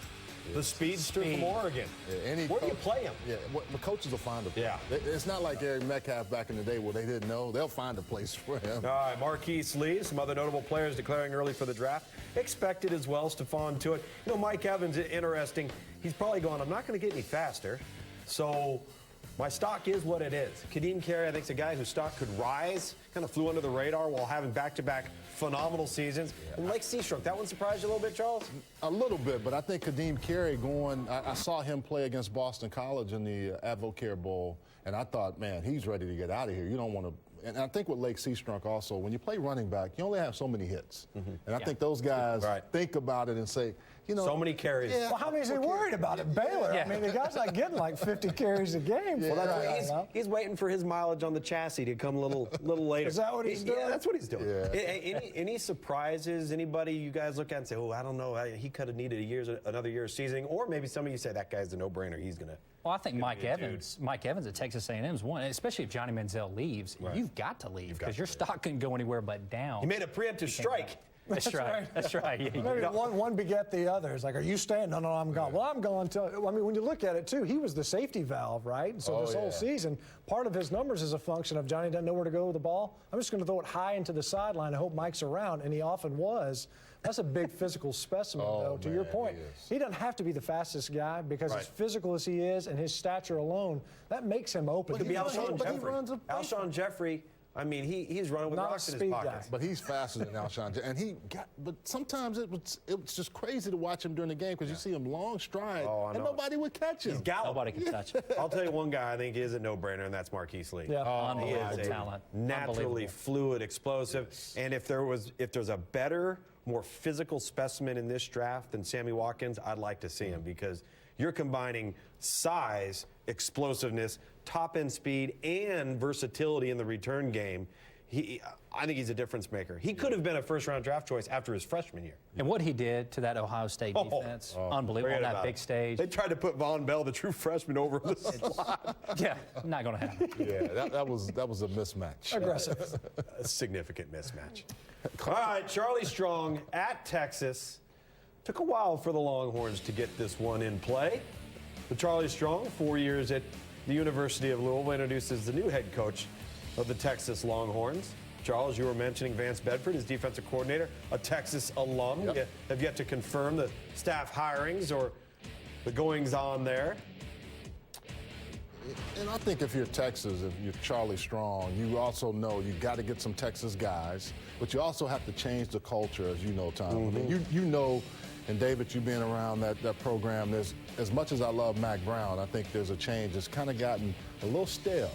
the speedster from Oregon. Yeah, Where do you play him? Yeah, the coaches will find a place. Yeah. It's not like Eric Metcalf back in the day where they didn't know. They'll find a place for him. All right, Marquise Lee, some other notable players declaring early for the draft. Expected as well, Stephon Tuitt. You know, Mike Evans, interesting. He's probably going, I'm not going to get any faster. So my stock is what it is. Kadeem Carey, I think, is a guy whose stock could rise, kind of flew under the radar while having back-to-back phenomenal seasons. Yeah. And Lake Seastrunk, that one surprised you a little bit, Charles? A little bit, but I think Kadeem Carey I saw him play against Boston College in the Advocare Bowl, and I thought, man, he's ready to get out of here. You don't want to. And I think with Lake Seastrunk also, when you play running back, you only have so many hits. Mm-hmm. And I think those guys think about it and say, you know. So many carries. Yeah, well, how many is he worried about at Baylor? Yeah. I mean, the guy's not getting like 50 carries a game. Yeah. Well, he's waiting for his mileage on the chassis to come a little later. Is that what he's doing? Yeah, that's what he's doing. Yeah. Any surprises? Anybody you guys look at and say, oh, I don't know, he could have needed another year of seasoning, or maybe some of you say that guy's a no-brainer. He's gonna. Well, I think Mike Evans at Texas A&M is one, especially if Johnny Manziel leaves. Right. You've got to leave because your stock couldn't go anywhere but down. He made a preemptive strike. That's right. That's right. Yeah, maybe one beget the other. It's like, are you staying? No, I'm gone. Well, I'm gone too. I mean, when you look at it too, he was the safety valve, right? And so this whole season, part of his numbers is a function of Johnny doesn't know where to go with the ball. I'm just going to throw it high into the sideline. I hope Mike's around, and he often was. That's a big physical specimen, though. To your point, he doesn't have to be the fastest guy because as physical as he is and his stature alone, that makes him open. It could be Alshon Jeffrey. I mean, he's running with rocks in his pockets. But he's faster than Alshon. And but sometimes it was just crazy to watch him during the game because you see him long stride and nobody would catch him. He's gallant. Nobody can touch him. I'll tell you one guy I think is a no-brainer, and that's Marquise Lee. Yeah. Unbelievable talent. Naturally fluid, explosive. And if there's a better, more physical specimen in this draft than Sammy Watkins, I'd like to see him because you're combining size, explosiveness, top-end speed, and versatility in the return game. I think he's a difference maker. He could have been a first-round draft choice after his freshman year. And what he did to that Ohio State defense, unbelievable on that big stage. They tried to put Von Bell, the true freshman, over the slot. Yeah, not going to happen. Yeah, that was a mismatch. Aggressive. A significant mismatch. All right, Charlie Strong at Texas. Took a while for the Longhorns to get this one in play. But Charlie Strong, 4 years at the University of Louisville, introduces the new head coach of the Texas Longhorns. Charles, you were mentioning Vance Bedford, his defensive coordinator, a Texas alum. Yep. You have yet to confirm the staff hirings or the goings-on there. And I think if you're Texas, if you're Charlie Strong, you also know you got to get some Texas guys, but you also have to change the culture, as you know, Tom. Mm-hmm. I mean, you know, and David, you being around that program, there's, as much as I love Mac Brown, I think there's a change. It's kind of gotten a little stale.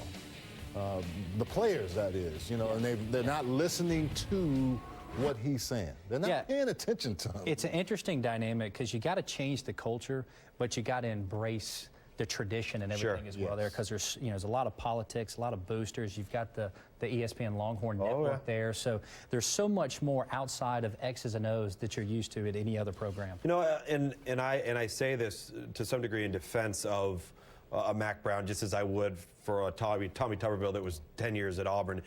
The players, that is, you know, and they're not listening to what he's saying. They're not paying attention to him. It's an interesting dynamic because you got to change the culture, but you got to embrace the tradition and everything as well there, because there's a lot of politics, a lot of boosters. You've got the ESPN Longhorn Network there, so there's so much more outside of X's and O's that you're used to at any other program. You know, and I say this to some degree in defense of Mac Brown, just as I would for a Tommy Tuberville that was 10 years at Auburn.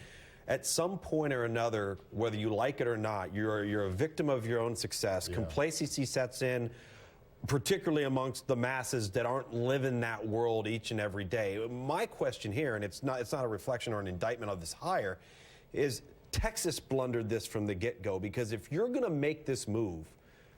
at some point or another, whether you like it or not, you're a victim of your own success. Complacency sets in, particularly amongst the masses that aren't living that world each and every day. My question here, and it's not a reflection or an indictment of this hire, is Texas blundered this from the get-go, because if you're going to make this move,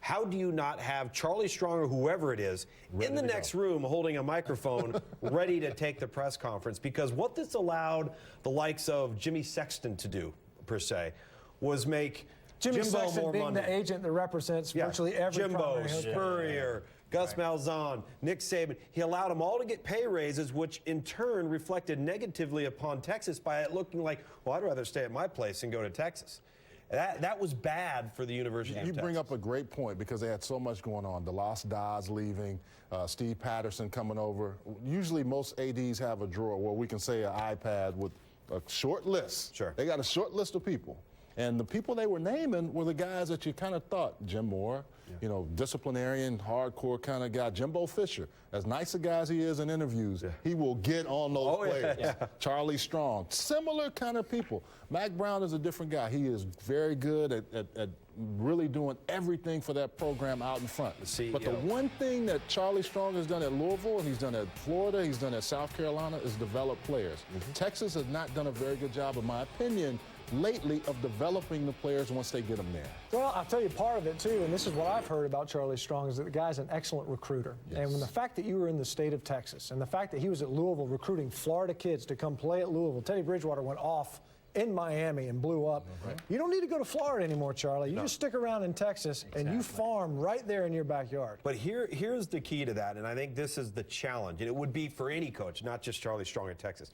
how do you not have Charlie Strong or whoever it is in the next room holding a microphone ready to take the press conference? Because what this allowed the likes of Jimmy Sexton to do, per se, was make Jimmy Jimbo Sexton more being money. the agent that represents virtually every Jimbo, primary head coach. Spurrier, Gus Malzahn, Nick Saban. He allowed them all to get pay raises, which in turn reflected negatively upon Texas by it looking like, well, I'd rather stay at my place and go to Texas. That was bad for the University of Texas. You bring up a great point, because they had so much going on. DeLoss Dodds leaving, Steve Patterson coming over. Usually most ADs have a drawer where we can say an iPad with a short list. Sure. They got a short list of people. And the people they were naming were the guys that you kind of thought, Jim Moore, you know, disciplinarian, hardcore kind of guy. Jimbo Fisher, as nice a guy as he is in interviews, he will get on those players. Charlie Strong, similar kind of people. Mac Brown is a different guy. He is very good at really doing everything for that program out in front. But the one thing that Charlie Strong has done at Louisville, and he's done at Florida, he's done at South Carolina, is develop players. Texas has not done a very good job, in my opinion, lately, of developing the players once they get them there. Well, I'll tell you part of it, too, and this is what I've heard about Charlie Strong, is that the guy's an excellent recruiter. And when the fact that you were in the state of Texas, and the fact that he was at Louisville recruiting Florida kids to come play at Louisville, Teddy Bridgewater went off in Miami and blew up. You don't need to go to Florida anymore, Charlie. You just stick around in Texas, and you farm right there in your backyard. But here's the key to that, and I think this is the challenge, and it would be for any coach, not just Charlie Strong at Texas.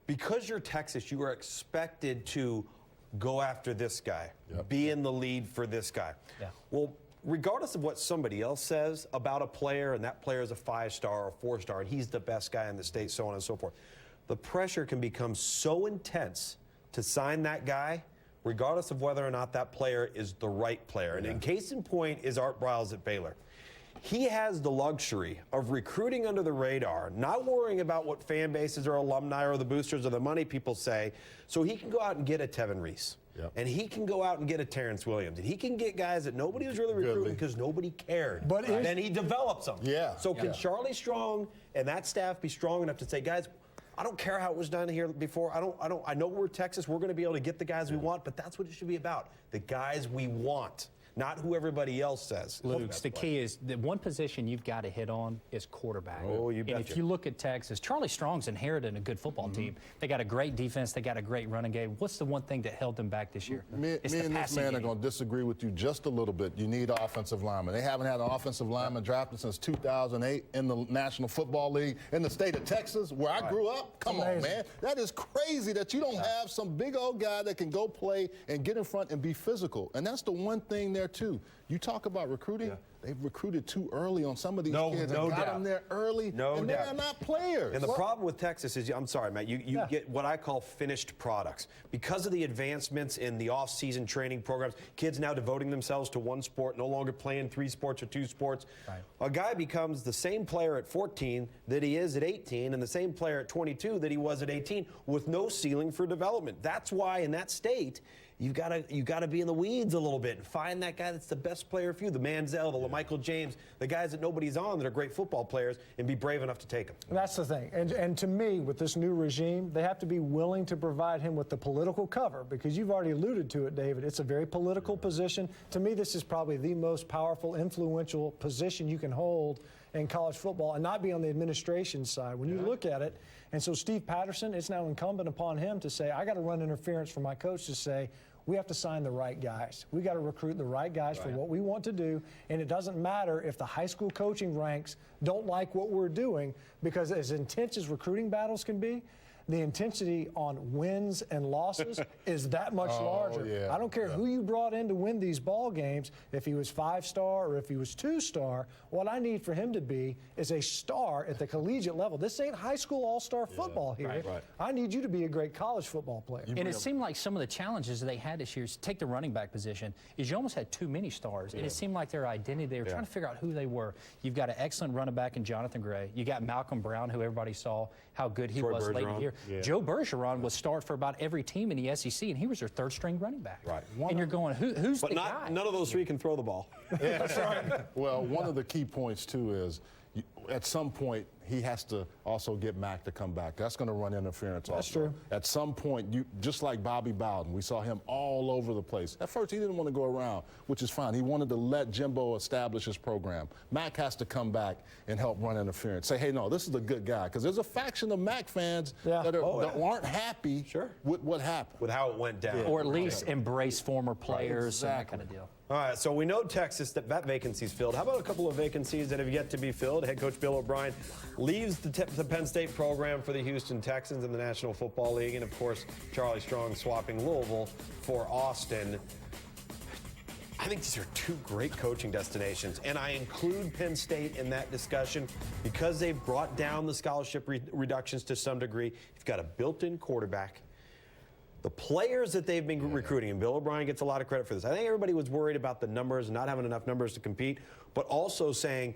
Because you're Texas, you are expected to go after this guy, be in the lead for this guy. Well, regardless of what somebody else says about a player, and that player is a 5-star or 4-star, and he's the best guy in the state, so on and so forth, the pressure can become so intense to sign that guy, regardless of whether or not that player is the right player. And in case in point is Art Briles at Baylor. He has the luxury of recruiting under the radar, not worrying about what fan bases or alumni or the boosters or the money people say, so he can go out and get a Tevin Reese. And he can go out and get a Terrence Williams. And he can get guys that nobody was really recruiting because nobody cared. But then he develops them. So can Charlie Strong and that staff be strong enough to say, guys, I don't care how it was done here before. I know we're Texas. We're going to be able to get the guys we want, but that's what it should be about. The guys we want. Not who everybody else says. Luke, the key is the one position you've got to hit on is quarterback. Oh, you betcha. And if you look at Texas, Charlie Strong's inherited a good football team. They got a great defense. They got a great running game. What's the one thing that held them back this year? Me and this man are going to disagree with you just a little bit. You need offensive linemen. They haven't had an offensive lineman drafted since 2008 in the National Football League in the state of Texas, where I grew up. Come on, man. That is crazy that you don't have some big old guy that can go play and get in front and be physical. And that's the one thing there, too. You talk about recruiting, they've recruited too early on some of these kids and got them there early, and they're not players. And the problem with Texas is, I'm sorry, Matt, you get what I call finished products. Because of the advancements in the off-season training programs, kids now devoting themselves to one sport, no longer playing 3 sports or 2 sports. A guy becomes the same player at 14 that he is at 18 and the same player at 22 that he was at 18 with no ceiling for development. That's why in that state, you gotta be in the weeds a little bit and find that guy that's the best player for you, the Manziel, the LaMichael James, the guys that nobody's on that are great football players, and be brave enough to take them. That's the thing. And to me, with this new regime, they have to be willing to provide him with the political cover, because you've already alluded to it, David. It's a very political position. To me, this is probably the most powerful, influential position you can hold in college football and not be on the administration side. When you look at it, and so Steve Patterson, it's now incumbent upon him to say, I got to run interference from my coach to say, we have to sign the right guys. We got to recruit the right guys for what we want to do, and it doesn't matter if the high school coaching ranks don't like what we're doing, because as intense as recruiting battles can be, the intensity on wins and losses is that much larger. I don't care who you brought in to win these ball games, if he was 5-star or if he was 2-star, what I need for him to be is a star at the collegiate level. This ain't high school all-star football here. I need you to be a great college football player. And it seemed like some of the challenges they had this year, take the running back position, is you almost had too many stars. And it seemed like their identity, they were trying to figure out who they were. You've got an excellent running back in Jonathan Gray. You got Malcolm Brown, who everybody saw how good he was late in the year. Joe Bergeron was start for about every team in the SEC, and he was their third-string running back. Right. And you're going, who's the guy? None of those three can throw the ball. That's right. Well, one of the key points, too, is at some point, he has to also get Mac to come back. That's going to run interference also. That's true. At some point, just like Bobby Bowden, we saw him all over the place. At first, he didn't want to go around, which is fine. He wanted to let Jimbo establish his program. Mac has to come back and help run interference. Say, hey, no, this is a good guy. Because there's a faction of Mac fans that aren't happy with what happened. With how it went down. Or at least embrace former players and that kind of deal. All right, so we know Texas, that vacancy's filled. How about a couple of vacancies that have yet to be filled? Head coach Bill O'Brien leaves the Penn State program for the Houston Texans in the National Football League. And, of course, Charlie Strong swapping Louisville for Austin. I think these are two great coaching destinations, and I include Penn State in that discussion because they've brought down the scholarship reductions to some degree. You've got a built-in quarterback. The players that they've been recruiting, and Bill O'Brien gets a lot of credit for this. I think everybody was worried about the numbers and not having enough numbers to compete, but also saying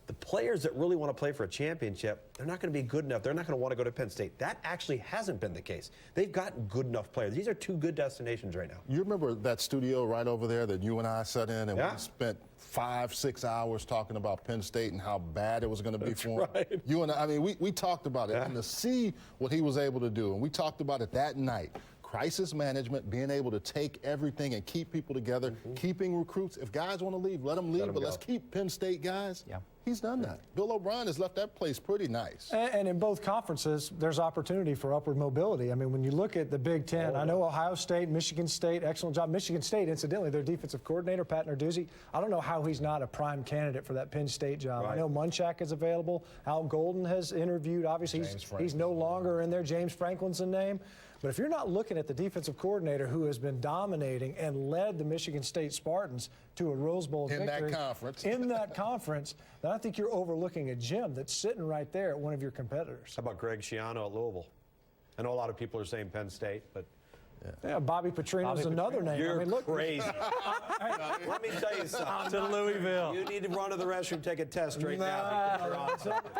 the players that really want to play for a championship, they're not going to be good enough. They're not going to want to go to Penn State. That actually hasn't been the case. They've got good enough players. These are two good destinations right now. You remember that studio right over there that you and I sat in, and we spent 5-6 hours talking about Penn State and how bad it was going to be for him? Right. You and I mean, we talked about it, and to see what he was able to do, and we talked about it that night. Crisis management, being able to take everything and keep people together, keeping recruits. If guys want to leave, let them leave, but let's keep Penn State guys. Yeah. He's done that. Bill O'Brien has left that place pretty nice. And in both conferences, there's opportunity for upward mobility. I mean, when you look at the Big Ten, I know Ohio State, Michigan State, excellent job. Michigan State, incidentally, their defensive coordinator, Pat Narduzzi, I don't know how he's not a prime candidate for that Penn State job. Right. I know Munchak is available. Al Golden has interviewed. Obviously, he's no longer in there. James Franklin's a name. But if you're not looking at the defensive coordinator who has been dominating and led the Michigan State Spartans to a Rose Bowl victory in that conference, then I think you're overlooking a gem that's sitting right there at one of your competitors. How about Greg Schiano at Louisville? I know a lot of people are saying Penn State, but yeah, Bobby Petrino's another name. You're I mean, look, crazy. Let me tell you something. To Louisville. You need to run to the restroom, take a test right now.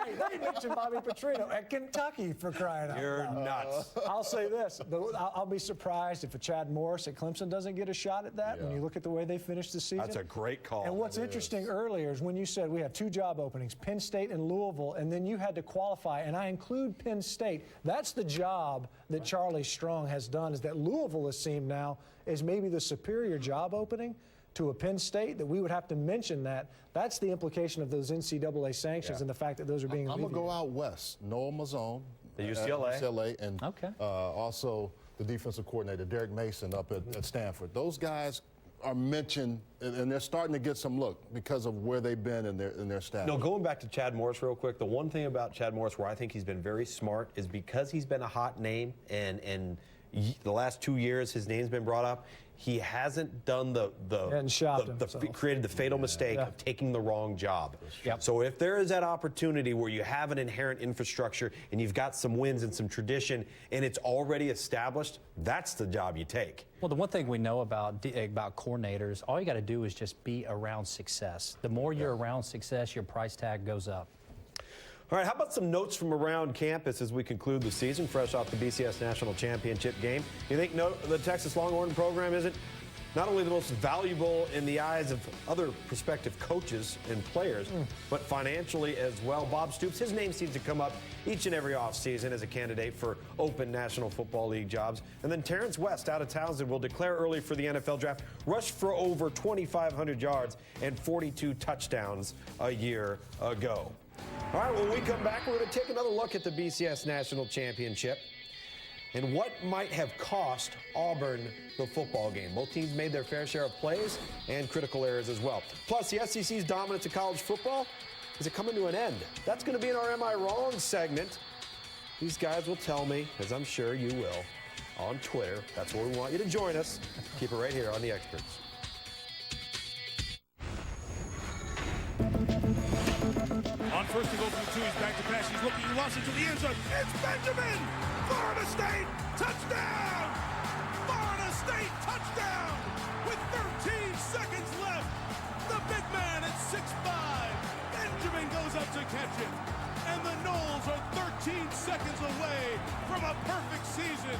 Hey, they mentioned Bobby Petrino at Kentucky, for crying out loud. You're nuts. I'll say this. I'll be surprised if a Chad Morris at Clemson doesn't get a shot at that when you look at the way they finished the season. That's a great call. And what's interesting earlier is when you said we have two job openings, Penn State and Louisville, and then you had to qualify, and I include Penn State. That's the job that Charlie Strong has done, is that Louisville is seen now as maybe the superior job opening to a Penn State, that we would have to mention that. That's the implication of those NCAA sanctions and the fact that those are being alleviated. I'm going to go out west. Noah Mazzone. The UCLA. And also the defensive coordinator, Derek Mason, up at Stanford. Those guys are mentioned, and they're starting to get some look because of where they've been in their staff. No, going back to Chad Morris real quick, the one thing about Chad Morris where I think he's been very smart is because he's been a hot name, and the last 2 years his name's been brought up, he hasn't done created the fatal mistake of taking the wrong job. Yep. So if there is that opportunity where you have an inherent infrastructure and you've got some wins and some tradition and it's already established, that's the job you take. Well, the one thing we know about coordinators, all you got to do is just be around success. The more you're around success, your price tag goes up. All right, how about some notes from around campus as we conclude the season, fresh off the BCS National Championship game? You think the Texas Longhorn program isn't not only the most valuable in the eyes of other prospective coaches and players, but financially as well? Bob Stoops, his name seems to come up each and every offseason as a candidate for open National Football League jobs. And then Terrence West out of Townsend will declare early for the NFL draft, rushed for over 2,500 yards and 42 touchdowns a year ago. All right, when we come back, we're going to take another look at the BCS National Championship and what might have cost Auburn the football game. Both teams made their fair share of plays and critical errors as well. Plus, the SEC's dominance of college football, is it coming to an end? That's going to be in our Am I Wrong segment. These guys will tell me, as I'm sure you will, on Twitter. That's where we want you to join us. Keep it right here on The Experts. On first and goal from the two, he's back to pass. He's looking, he lost it to the end zone. It's Benjamin! Florida State, touchdown! Florida State, touchdown! With 13 seconds left, the big man at 6'5", Benjamin goes up to catch it. And the Noles are 13 seconds away from a perfect season.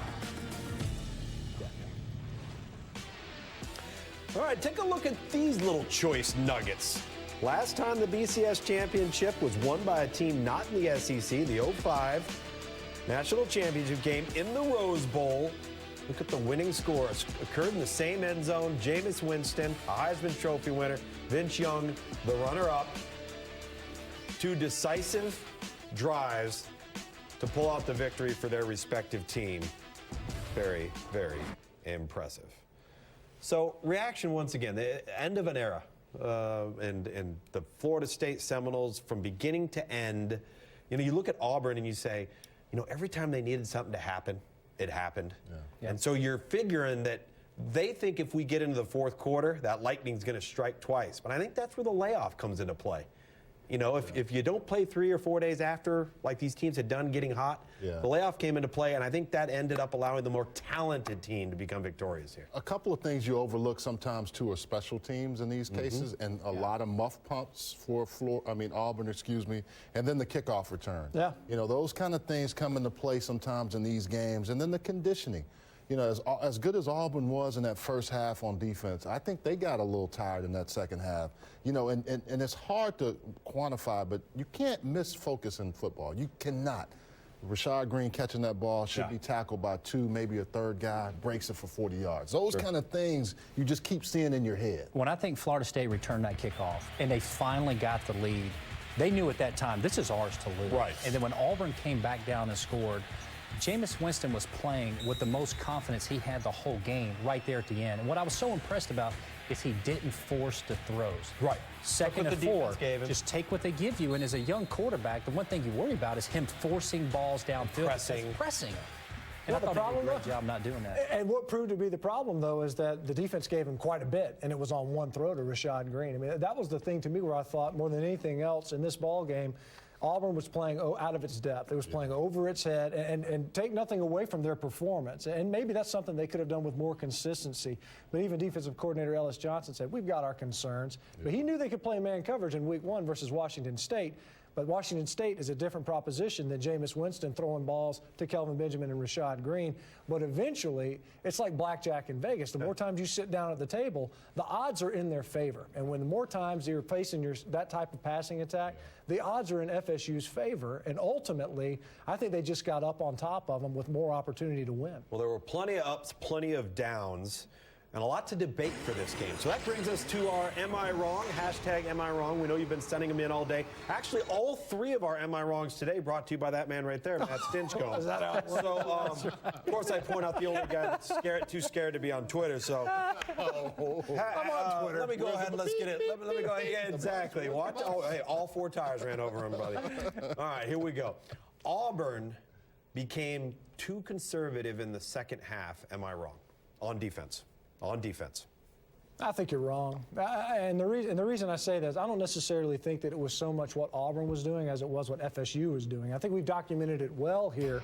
All right, take a look at these little choice nuggets. Last time the BCS championship was won by a team not in the SEC, the 05 National Championship game in the Rose Bowl. Look at the winning score. It occurred in the same end zone. Jameis Winston, a Heisman Trophy winner. Vince Young, the runner-up. 2 decisive drives to pull out the victory for their respective team. Very, very impressive. So, reaction once again, the end of an era. And the Florida State Seminoles from beginning to end. You know, you look at Auburn and you say, you know, every time they needed something to happen, it happened. Yeah. And so you're figuring that they think if we get into the fourth quarter, that lightning's going to strike twice. But I think that's where the layoff comes into play. You know, if you don't play 3 or 4 days after, like these teams had done getting hot, the layoff came into play, and I think that ended up allowing the more talented team to become victorious here. A couple of things you overlook sometimes, too, are special teams in these cases, and a lot of muff pumps for Auburn, and then the kickoff return. Yeah. You know, those kind of things come into play sometimes in these games, and then the conditioning. You know, as good as Auburn was in that first half on defense, I think they got a little tired in that second half. You know, and it's hard to quantify, but you can't miss focus in football. You cannot. Rashad Green catching that ball should be tackled by 2, maybe a third guy, breaks it for 40 yards. Those kind of things you just keep seeing in your head. When I think Florida State returned that kickoff and they finally got the lead, they knew at that time, this is ours to lose. Right. And then when Auburn came back down and scored, Jameis Winston was playing with the most confidence he had the whole game right there at the end. And what I was so impressed about is he didn't force the throws. Right. Second and 4, just take what they give you. And as a young quarterback, the one thing you worry about is him forcing balls downfield. Pressing. And I thought he did a great job not doing that. And what proved to be the problem, though, is that the defense gave him quite a bit, and it was on one throw to Rashad Green. I mean, that was the thing to me where I thought more than anything else in this ball game, Auburn was playing out of its depth. It was playing over its head and take nothing away from their performance. And maybe that's something they could have done with more consistency. But even defensive coordinator Ellis Johnson said, we've got our concerns. But he knew they could play man coverage in week 1 versus Washington State. But Washington State is a different proposition than Jameis Winston throwing balls to Kelvin Benjamin and Rashad Green. But eventually, it's like blackjack in Vegas. The more times you sit down at the table, the odds are in their favor. And when the more times you're facing that type of passing attack, the odds are in FSU's favor. And ultimately, I think they just got up on top of them with more opportunity to win. Well, there were plenty of ups, plenty of downs, and a lot to debate for this game. So that brings us to our Am I Wrong? Hashtag Am I Wrong? We know you've been sending them in all day. Actually, all 3 of our Am I Wrongs today brought to you by that man right there, Matt Stinchcomb. Is that how it works? So, of course, I point out the only guy that's too scared to be on Twitter. So, I'm on Twitter. Let me go ahead and let's get it. Let me go ahead. Yeah, exactly. Watch. Oh, hey, all 4 tires ran over him, buddy. All right, here we go. Auburn became too conservative in the second half. Am I wrong? On defense. On defense. I think you're wrong. And the reason I say that is I don't necessarily think that it was so much what Auburn was doing as it was what FSU was doing. I think we've documented it well here,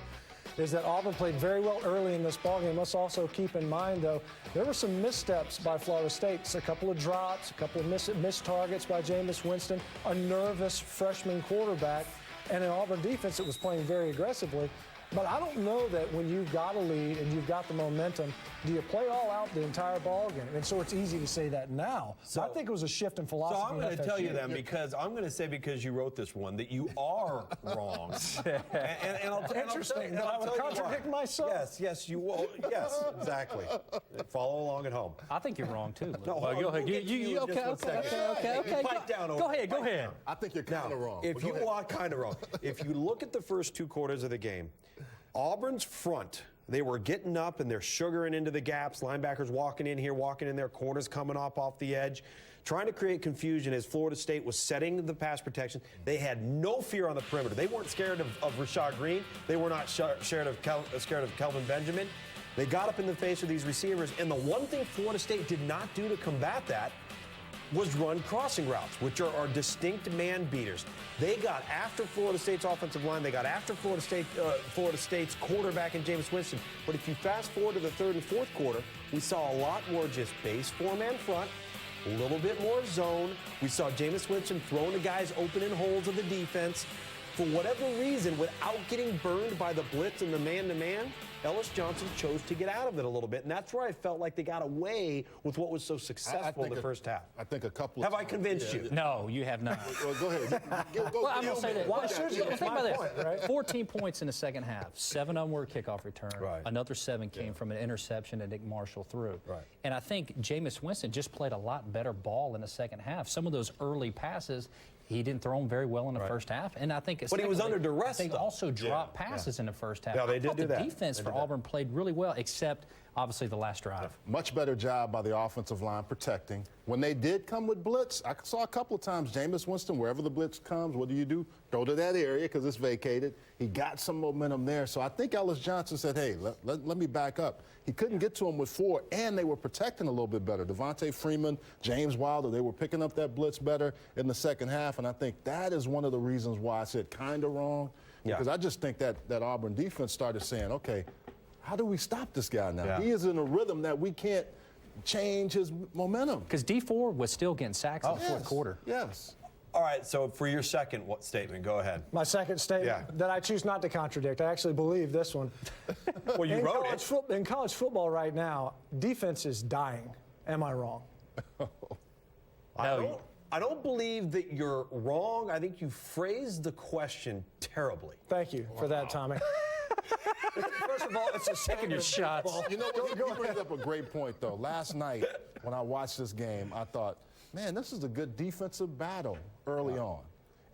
is that Auburn played very well early in this ballgame. Let's also keep in mind, though, there were some missteps by Florida State. A couple of drops, a couple of missed targets by Jameis Winston, a nervous freshman quarterback, and an Auburn defense that was playing very aggressively. But I don't know that when you've got a lead and you've got the momentum, do you play all out the entire ball game? And so it's easy to say that now. So I think it was a shift in philosophy. So I'm going to tell you then, because I'm going to say, because you wrote this one, that you are wrong. and I'll Interesting. That I would contradict myself. Yes, you will. Yes, exactly. Follow along at home. I think you're wrong too. No, go ahead. You okay. Pipe down. Go ahead. I think you're kind of wrong. If you are kind of wrong. If you look at the first 2 quarters of the game, Auburn's front, they were getting up and they're sugaring into the gaps. Linebackers walking in here, walking in there, corners coming off the edge, trying to create confusion as Florida State was setting the pass protection. They had no fear on the perimeter. They weren't scared of Rashad Green. They were not scared of Kelvin Benjamin. They got up in the face of these receivers. And the one thing Florida State did not do to combat that was run crossing routes, which are distinct man beaters. They got after Florida State's offensive line. They got after Florida State's quarterback in Jameis Winston. But if you fast forward to the 3rd and 4th quarter, we saw a lot more just base 4-man front, a little bit more zone. We saw Jameis Winston throwing the guys open in holes of the defense. For whatever reason, without getting burned by the blitz and the man-to-man, Ellis Johnson chose to get out of it a little bit, and that's where I felt like they got away with what was so successful in the first half. I think a couple. Have I convinced you? No, you have not. Well, go ahead. Well, I'm going to say that. Why should you? Think about this. Right? 14 points in the second half. 7 on were kickoff return. Right. Another 7 came from an interception that Nick Marshall threw. Right. And I think Jameis Winston just played a lot better ball in the second half. Some of those early passes, he didn't throw them very well in the first half, and I think But he was under duress, they though. also dropped passes in the first half. Yeah, they did do that. The defense for Auburn played really well, except obviously the last drive. Much better job by the offensive line protecting. When they did come with blitz, I saw a couple of times Jameis Winston, wherever the blitz comes, what do? Go to that area because it's vacated. He got some momentum there. So I think Ellis Johnson said, hey, let me back up. He couldn't get to him with 4, and they were protecting a little bit better. Devontae Freeman, James Wilder, they were picking up that blitz better in the second half, and I think that is one of the reasons why I said kind of wrong, because I just think that Auburn defense started saying, okay, how do we stop this guy now? Yeah. He is in a rhythm that we can't change his momentum. Because D4 was still getting sacks in the fourth quarter. Yes. All right, so for your second statement, go ahead. My second statement that I choose not to contradict. I actually believe this one. Well, you wrote it. In college football right now, defense is dying. Am I wrong? I don't believe that you're wrong. I think you phrased the question terribly. Thank you for that, Tommy. First of all, it's a second your shots. You know what? You bring up a great point, though. Last night, when I watched this game, I thought, man, this is a good defensive battle early on.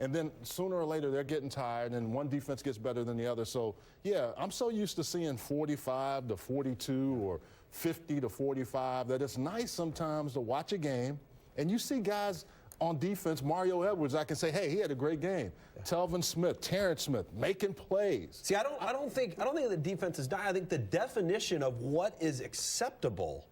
And then sooner or later, they're getting tired, and one defense gets better than the other. So, yeah, I'm so used to seeing 45 to 42 or 50 to 45 that it's nice sometimes to watch a game, and you see guys on defense, Mario Edwards, I can say, hey, he had a great game. Telvin Smith, Terrence Smith, making plays. See, I don't think the defense is dying. I think the definition of what is acceptable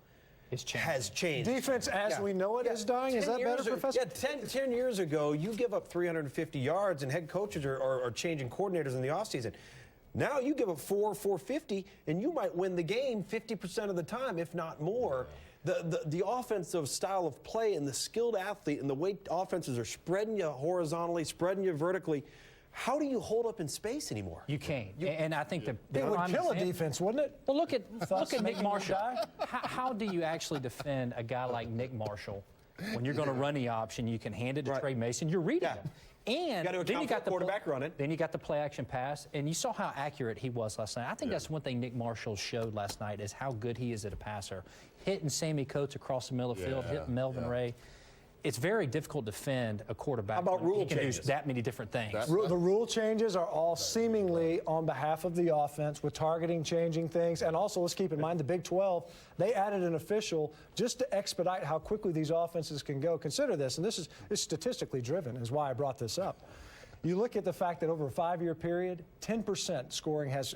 has changed. Defense as we know it is dying? Is that better, Professor? Yeah, 10 years ago, you give up 350 yards, and head coaches are changing coordinators in the offseason. Now you give up 450, and you might win the game 50% of the time, if not more. The offensive style of play and the skilled athlete and the way offenses are spreading you horizontally, spreading you vertically, how do you hold up in space anymore? You can't. And I think it would kill a defense, wouldn't it? Well, look at Nick Marshall. How do you actually defend a guy like Nick Marshall when you're going to run the option? You can hand it to Trey Mason. You're reading him. And then you got the quarterback running. Then you got the play action pass, and you saw how accurate he was last night. I think that's one thing Nick Marshall showed last night is how good he is as a passer. Hitting Sammy Coates across the middle of the field, hitting Melvin Ray. It's very difficult to defend a quarterback. How about rule he can changes? do that many different things. The rule changes are all seemingly on behalf of the offense, with targeting changing things. And also, let's keep in mind, the Big 12, they added an official just to expedite how quickly these offenses can go. Consider this, and this is statistically driven, is why I brought this up. You look at the fact that over a 5-year period, 10% scoring has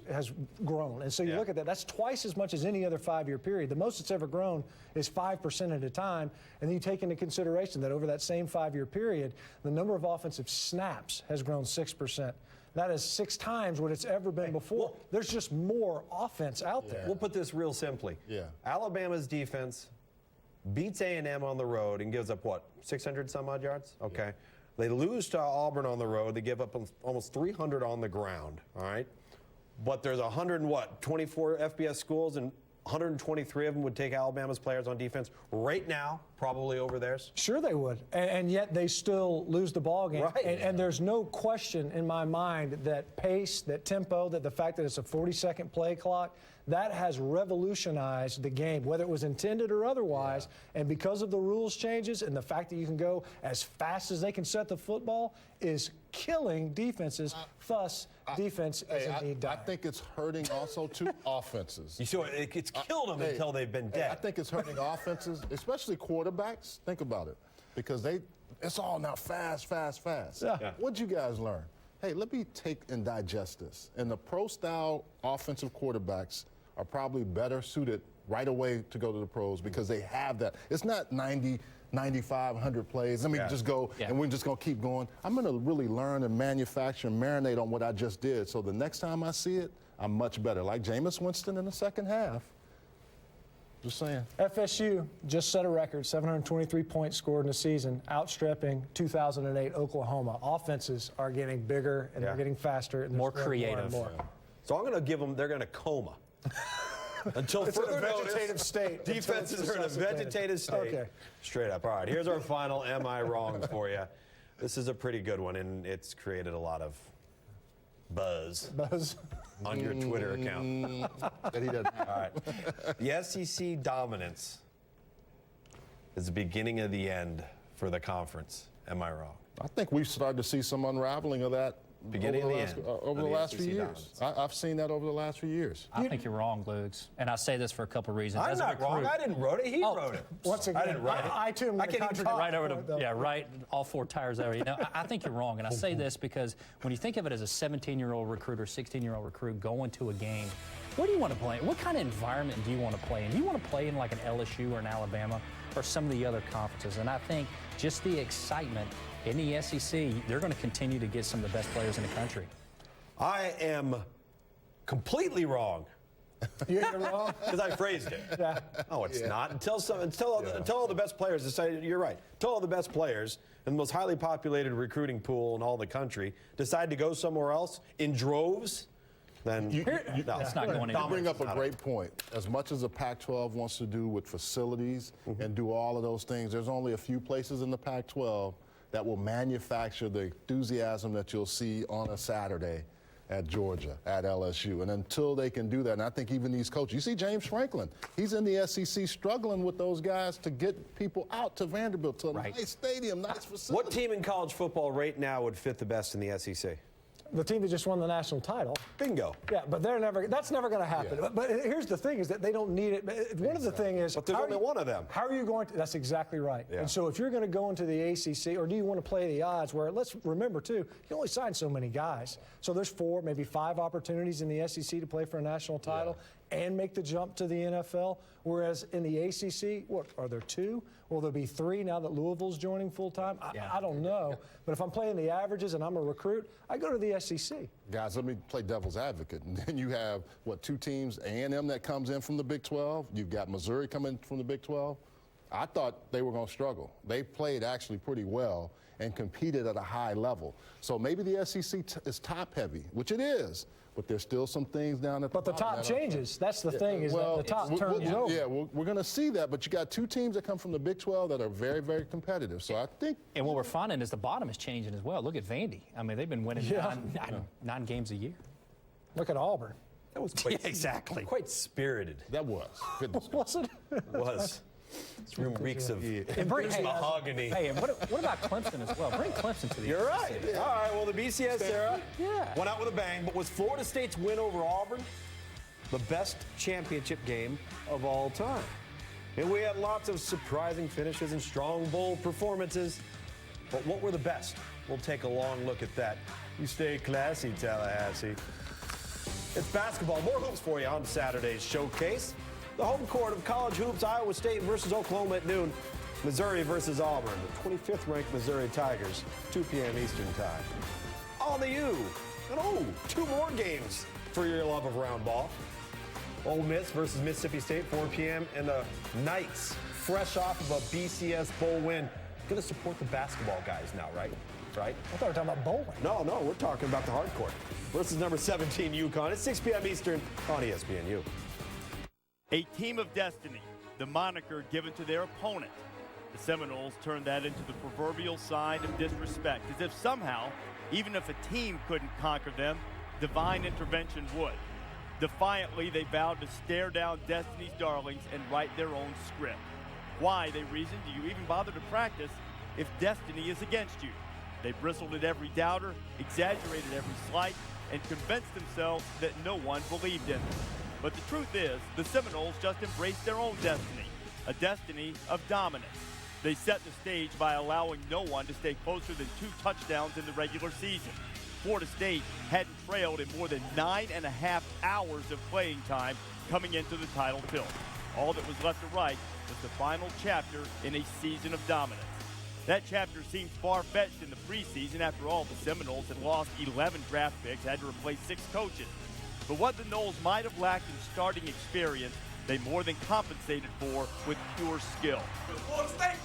grown. And so you look at that, that's twice as much as any other 5-year period. The most it's ever grown is 5% at a time. And then you take into consideration that over that same 5-year period, the number of offensive snaps has grown 6%. That is 6 times what it's ever been before. There's just more offense out there. We'll put this real simply. Alabama's defense beats A&M on the road and gives up, 600 some odd yards? Okay. They lose to Auburn on the road. They give up almost 300 on the ground, all right? But there's 24 FBS schools, and 123 of them would take Alabama's players on defense right now, probably over theirs. Sure they would, and yet they still lose the ball game. Right. And there's no question in my mind that pace, that tempo, that the fact that it's a 40-second play clock, that has revolutionized the game, whether it was intended or otherwise. And because of the rules changes and the fact that you can go as fast as they can set the football is killing defenses. Thus, defense is indeed dying. I think it's hurting also, too, offenses. You see, it's killed them until they've been dead. I think it's hurting offenses, especially quarterbacks. Think about it. Because it's all now fast. What'd you guys learn? Hey, let me take and digest this. And the pro-style offensive quarterbacks are probably better suited right away to go to the pros because they have that. It's not 90, 95, 100 plays. Let me just go, and we're just going to keep going. I'm going to really learn and manufacture and marinate on what I just did. So the next time I see it, I'm much better. Like Jameis Winston in the second half. Just saying. FSU just set a record, 723 points scored in a season, outstripping 2008 Oklahoma. Offenses are getting bigger and they're getting faster and more creative. More. So I'm going to give them, they're going to coma. Until it's further in a vegetative state. Defenses are in a vegetative state. Okay. Straight up. All right, here's our final Am I Wrong for you. This is a pretty good one, and it's created a lot of buzz on your Twitter account. That he doesn't have. All right. The SEC dominance is the beginning of the end for the conference. Am I wrong? I think we've started to see some unraveling of that beginning of the end over the last few years. I've seen that over the last few years. I think you're wrong, Ludes. And I say this for a couple reasons. I'm not wrong. I didn't wrote it. He wrote it. Once again, I didn't write it. I too am going to contradict. Right over to, right, all four tires over. You know, I think you're wrong. And I say this because when you think of it as a 17-year-old recruit or 16-year-old recruit going to a game, where do you want to play? What kind of environment do you want to play in? Do you want to play in like an LSU or an Alabama or some of the other conferences? And I think just the excitement in the SEC, they're going to continue to get some of the best players in the country. I am completely wrong. You're wrong? Because I phrased it. Yeah. No, it's not. Until all the best players decide, you're right. Until all the best players in the most highly populated recruiting pool in all the country decide to go somewhere else in droves, then it's not going anywhere. You bring up a great point. As much as the Pac-12 wants to do with facilities and do all of those things, there's only a few places in the Pac-12 that will manufacture the enthusiasm that you'll see on a Saturday at Georgia, at LSU. And until they can do that, and I think even these coaches, you see James Franklin, he's in the SEC struggling with those guys to get people out to Vanderbilt, to a nice stadium, nice facility. What team in college football right now would fit the best in the SEC? The team that just won the national title. Bingo. Yeah, but that's never going to happen. Yeah. But here's the thing is that they don't need it. One of the things is... But there's only one of them. How are you going to... That's exactly right. Yeah. And so if you're going to go into the ACC, or do you want to play the odds where, let's remember, too, you can only sign so many guys. So there's 4, maybe 5 opportunities in the SEC to play for a national title and make the jump to the NFL, whereas in the ACC, what, are there 2? Will there be 3 now that Louisville's joining full-time? I don't know. But if I'm playing the averages and I'm a recruit, I go to the SEC. Guys, let me play devil's advocate. And then you have, 2 teams, A&M that comes in from the Big 12. You've got Missouri coming from the Big 12. I thought they were going to struggle. They played actually pretty well and competed at a high level. So maybe the SEC is top-heavy, which it is. But there's still some things down at the bottom. But the top changes. That's the thing, is that the top turns over. Yeah, we're going to see that. But you got 2 teams that come from the Big 12 that are very, very competitive. So I think... And what we're finding is the bottom is changing as well. Look at Vandy. I mean, they've been winning 9 games a year. Look at Auburn. That was quite, quite spirited. That was. Was it? It was. This room reeks of mahogany. Hey, and what about Clemson as well? Bring Clemson to the You're right. Yeah. All right, well, the BCS era went out with a bang, but was Florida State's win over Auburn the best championship game of all time? And we had lots of surprising finishes and strong, bold performances, but what were the best? We'll take a long look at that. You stay classy, Tallahassee. It's basketball. More hoops for you on Saturday's showcase. The home court of college hoops, Iowa State versus Oklahoma at noon. Missouri versus Auburn, the 25th ranked Missouri Tigers, 2 p.m. Eastern time. On the U, and 2 more games for your love of round ball. Ole Miss versus Mississippi State, 4 p.m. And the Knights, fresh off of a BCS bowl win, going to support the basketball guys now, right? I thought we were talking about bowling. No, we're talking about the hard court versus number 17 UConn at 6 p.m. Eastern on ESPNU. A team of destiny, the moniker given to their opponent. The Seminoles turned that into the proverbial sign of disrespect, as if somehow, even if a team couldn't conquer them, divine intervention would. Defiantly, they vowed to stare down Destiny's darlings and write their own script. Why, they reasoned, do you even bother to practice if destiny is against you? They bristled at every doubter, exaggerated every slight, and convinced themselves that no one believed in them. But the truth is, the Seminoles just embraced their own destiny, a destiny of dominance. They set the stage by allowing no one to stay closer than 2 touchdowns in the regular season. Florida State hadn't trailed in more than 9.5 hours of playing time coming into the title tilt. All that was left to write was the final chapter in a season of dominance. That chapter seemed far-fetched in the preseason. After all, the Seminoles had lost 11 draft picks, had to replace 6 coaches. But what the Noles might have lacked in starting experience, they more than compensated for with pure skill. Florida State,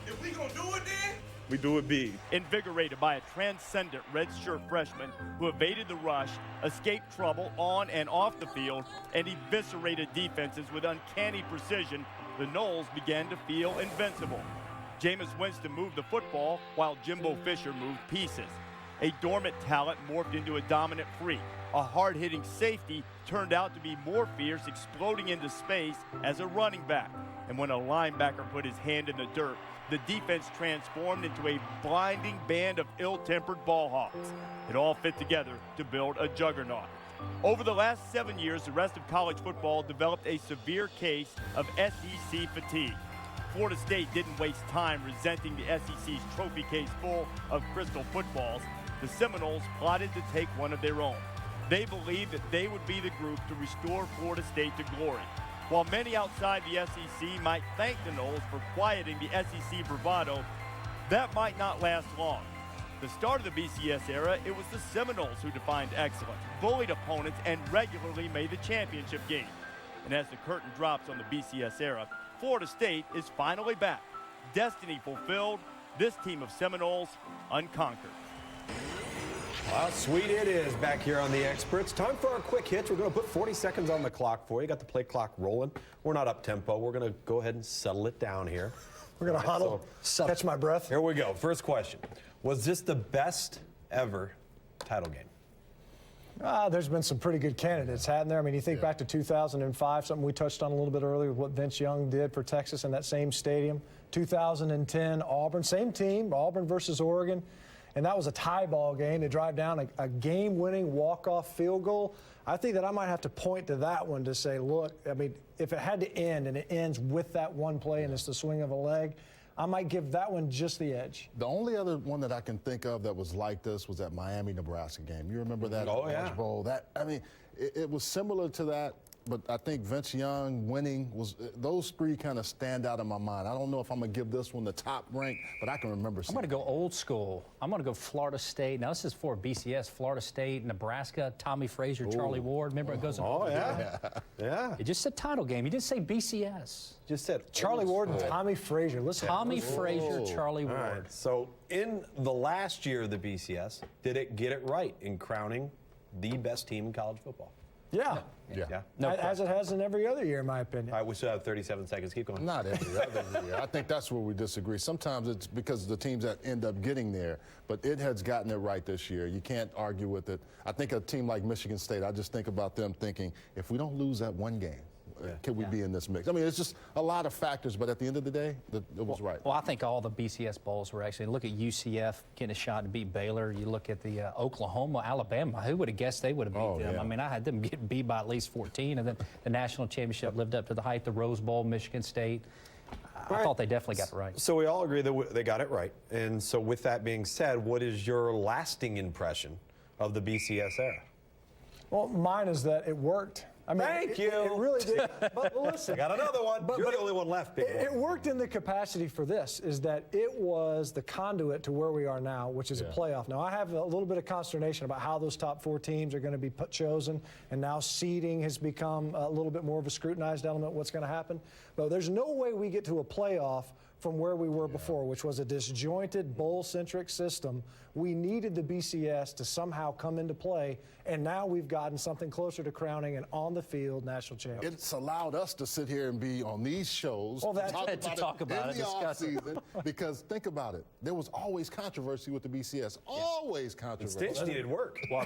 if we gonna do it then, We do it big. Invigorated by a transcendent redshirt freshman who evaded the rush, escaped trouble on and off the field, and eviscerated defenses with uncanny precision, the Noles began to feel invincible. Jameis Winston moved the football while Jimbo Fisher moved pieces. A dormant talent morphed into a dominant freak. A hard-hitting safety turned out to be more fierce, exploding into space as a running back. And when a linebacker put his hand in the dirt, the defense transformed into a blinding band of ill-tempered ball hawks. It all fit together to build a juggernaut. Over the last 7 years, the rest of college football developed a severe case of SEC fatigue. Florida State didn't waste time resenting the SEC's trophy case full of crystal footballs. The Seminoles plotted to take one of their own. They believed that they would be the group to restore Florida State to glory. While many outside the SEC might thank the Noles for quieting the SEC bravado, that might not last long. The start of the BCS era, it was the Seminoles who defined excellence, bullied opponents, and regularly made the championship game. And as the curtain drops on the BCS era, Florida State is finally back. Destiny fulfilled, this team of Seminoles unconquered. Well, sweet it is back here on The Experts. Time for our quick hits. We're going to put 40 seconds on the clock for you. Got the play clock rolling. We're not up tempo. We're going to go ahead and settle it down here. We're going to huddle, catch my breath. Here we go. First question. Was this the best ever title game? There's been some pretty good candidates, hadn't there? I mean, you think back to 2005, something we touched on a little bit earlier with what Vince Young did for Texas in that same stadium. 2010, Auburn, same team, Auburn versus Oregon. And that was a tie ball game. They drive down a game-winning walk-off field goal. I think that I might have to point to that one to say, look, I mean, if it had to end and it ends with that one play and it's the swing of a leg, I might give that one just the edge. The only other one that I can think of that was like this was that Miami-Nebraska game. You remember that? Oh, yeah. Orange Bowl. That, I mean, it was similar to that, but I think Vince Young winning was, those three kind of stand out in my mind. I don't know if I'm going to give this one the top rank, but I can remember I'm going to go old school. I'm going to go Florida State. Now, this is for BCS. Florida State, Nebraska, Tommy Frazier, Charlie Ward. Remember, it goes. Oh, yeah. Yeah. It just said title game. You didn't say BCS. Just said Charlie Ward and Tommy Frazier. Listen. Tommy Frazier, Charlie Ward. All right. So in the last year of the BCS, did it get it right in crowning the best team in college football? Yeah. Yeah. No, as it has in every other year, in my opinion. All right, we still have 37 seconds. Keep going. Not every other year. I think that's where we disagree. Sometimes it's because of the teams that end up getting there, but it has gotten it right this year. You can't argue with it. I think a team like Michigan State, I just think about them thinking, if we don't lose that one game, can we be in this mix? I mean, it's just a lot of factors, but at the end of the day, it was right. Well, I think all the BCS bowls were actually, look at UCF getting a shot to beat Baylor. You look at the Oklahoma, Alabama. Who would have guessed they would have beat them? Yeah. I mean, I had them getting beat by at least 14, and then the national championship lived up to the hype. The Rose Bowl, Michigan State. I thought they definitely got it right. So we all agree that they got it right. And so with that being said, what is your lasting impression of the BCS era? Well, mine is that it worked. I mean, Thank you. It really did. But listen. I got another one. You're the only one left, big It worked in the capacity for this, is that it was the conduit to where we are now, which is a playoff. Now, I have a little bit of consternation about how those top four teams are going to be chosen, and now seeding has become a little bit more of a scrutinized element of what's going to happen. But there's no way we get to a playoff from where we were before, which was a disjointed, bowl-centric system. We needed the BCS to somehow come into play, and now we've gotten something closer to crowning an on-the-field national champion. It's allowed us to sit here and be on these shows to talk about it, in the discuss it. offseason, because think about it. There was always controversy with the BCS. Always controversy. Stinch needed work. Well,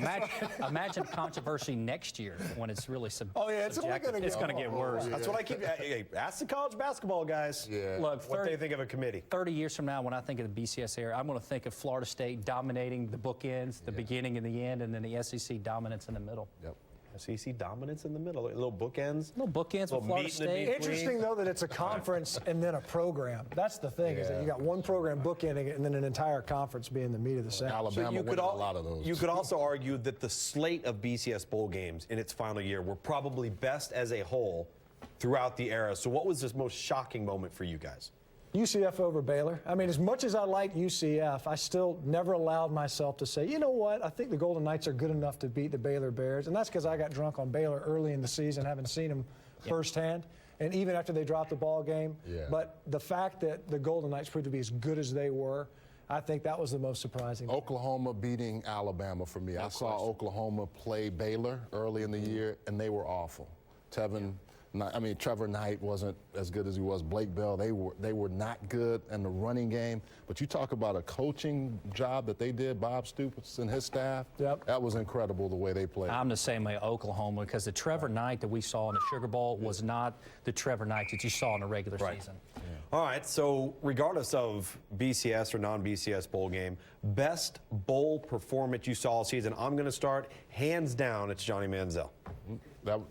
imagine controversy next year when it's really it's only going to get worse. That's what I keep. Hey, ask the college basketball guys. Look, what they think of a committee. 30 years from now, when I think of the BCS era, I'm going to think of Florida State dominating the bookends, the beginning and the end, and then the SEC dominance in the middle. Yep. SEC dominance in the middle. Little bookends. Little bookends with Florida State. Interesting, though, that it's a conference and then a program. That's the thing, is that you got one program bookending it and then an entire conference being the meat of the sandwich. Alabama winning a lot of those. You could also argue that the slate of BCS bowl games in its final year were probably best as a whole throughout the era. So what was this most shocking moment for you guys? UCF over Baylor. I mean, as much as I like UCF, I still never allowed myself to say, you know what, I think the Golden Knights are good enough to beat the Baylor Bears. And that's because I got drunk on Baylor early in the season, having seen them firsthand. And even after they dropped the ball game. Yeah. But the fact that the Golden Knights proved to be as good as they were, I think that was the most surprising. Oklahoma beating Alabama for me. I saw Oklahoma play Baylor early in the year, and they were awful. Trevor Knight wasn't as good as he was. Blake Bell, they were not good in the running game. But you talk about a coaching job that they did, Bob Stoops and his staff. Yep. That was incredible the way they played. I'm the same way Oklahoma, because the Trevor Knight that we saw in the Sugar Bowl was not the Trevor Knight that you saw in the regular season. Yeah. All right, so regardless of BCS or non-BCS bowl game, best bowl performance you saw all season, I'm going to start, hands down, it's Johnny Manziel.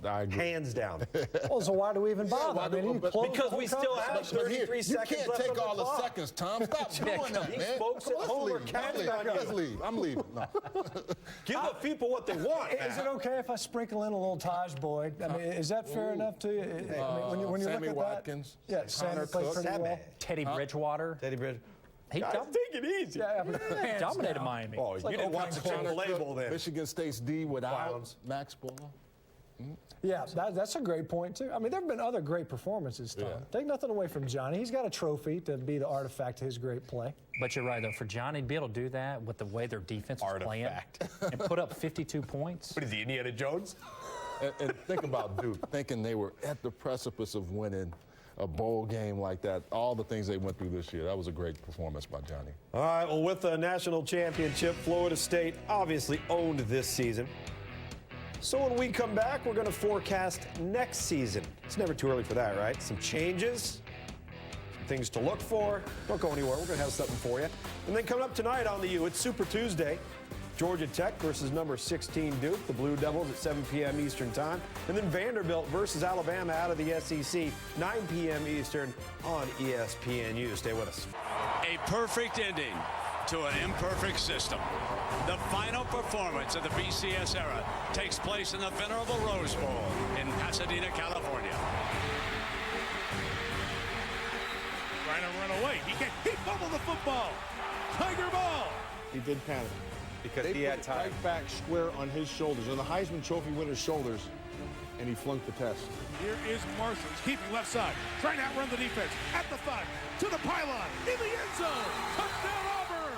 I agree. Hands down. Well, so why do we even bother? Because we still have 33 seconds left. You can't take all the seconds, Tom. Stop doing that, These folks at home are counting on you. Let's leave. I'm leaving. No. Give the people what they want. Is it okay if I sprinkle in a little Taj Boyd? I mean, is that fair enough to you? When you Sammy look at Watkins. That, yeah, Sammy played pretty well. Teddy Bridgewater. Teddy Bridgewater. He take it easy. Yeah, he dominated Miami. Oh, you didn't watch the Chick-fil-A Bowl then. Michigan State's D without Max Buller. Yeah, that's a great point, too. I mean, there have been other great performances, Tom. Take nothing away from Johnny. He's got a trophy to be the artifact of his great play. But you're right, though. For Johnny to be able to do that with the way their defense was playing and put up 52 points. What is he, Indiana Jones? And think about Duke, thinking they were at the precipice of winning a bowl game like that. All the things they went through this year. That was a great performance by Johnny. All right, well, with the national championship, Florida State obviously owned this season. So when we come back, we're going to forecast next season. It's never too early for that, right? Some changes, some things to look for. Don't go anywhere. We're going to have something for you. And then coming up tonight on the U, it's Super Tuesday. Georgia Tech versus number 16 Duke, the Blue Devils at 7 p.m. Eastern Time. And then Vanderbilt versus Alabama out of the SEC, 9 p.m. Eastern on ESPNU. Stay with us. A perfect ending to an imperfect system. The final performance of the BCS era takes place in the venerable Rose Bowl in Pasadena, California. Trying to run away. He fumbled the football. Tiger ball. He did panic. Because they he had put time. Right back square on his shoulders, on the Heisman Trophy winner's shoulders, and he flunked the test. Here is Marshall. He's keeping left side. Trying to outrun the defense. At the 5. To the pylon. In the end zone. Touchdown Auburn.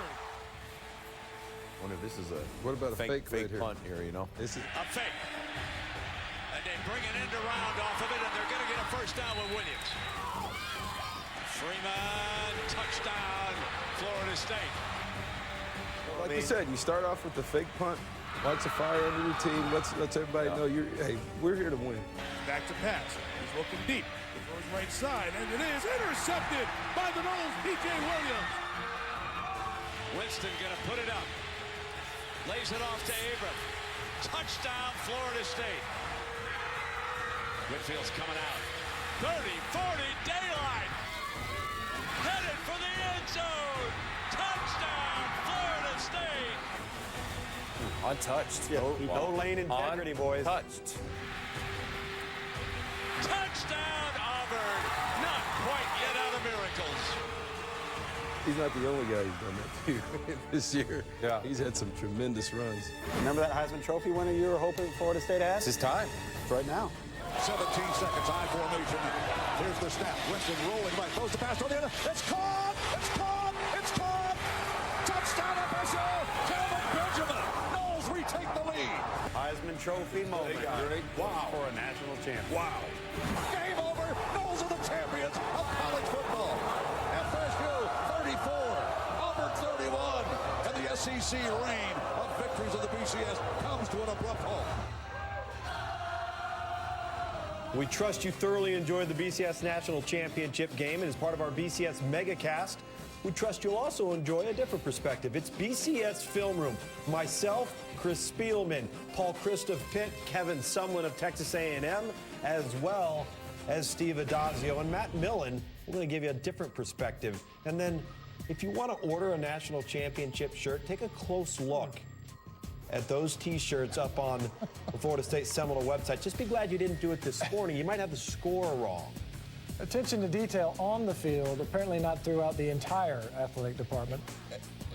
I wonder if this is a what about a fake right here? punt here, you know? This is a fake. And they bring an end around off of it, and they're going to get a first down with Williams. Freeman, touchdown, Florida State. Like you said, you start off with the fake punt, lights a fire under your team, lets everybody know we're here to win. Back to pass. He's looking deep. He throws right side, and it is intercepted by the Noles, P.J. Williams. Winston going to put it up. Lays it off to Abram. Touchdown, Florida State. Whitfield's coming out. 30, 40, daylight. Headed for the end zone. Touchdown, Florida State. Untouched. No lane integrity, boys. Untouched. Touchdown, Auburn. Not quite yet out of miracles. He's not the only guy who's done that too this year. Yeah. He's had some tremendous runs. Remember that Heisman Trophy winner you were hoping Florida State has? It's his time. It's right now. 17 seconds, I formation. Here's the snap. Winston rolling right, throws the pass to the end. It's caught! It's caught! It's caught! Touchdown FSU! Kelvin Benjamin! Noles retake the lead. Heisman Trophy moment. Wow. For a national champion. Wow. Game over. Noles are the champions of college football. FSU 34, Auburn 31, and the SEC reign of victories of the BCS comes to an abrupt halt. We trust you thoroughly enjoyed the BCS National Championship game, and as part of our BCS Megacast, we trust you'll also enjoy a different perspective. It's BCS Film Room. Myself, Chris Spielman, Paul Christoph Pitt, Kevin Sumlin of Texas A&M, as well as Steve Adazio and Matt Millen. We're going to give you a different perspective. And then if you want to order a national championship shirt, take a close look at those T-shirts up on the Florida State Seminole website. Just be glad you didn't do it this morning. You might have the score wrong. Attention to detail on the field, apparently not throughout the entire athletic department.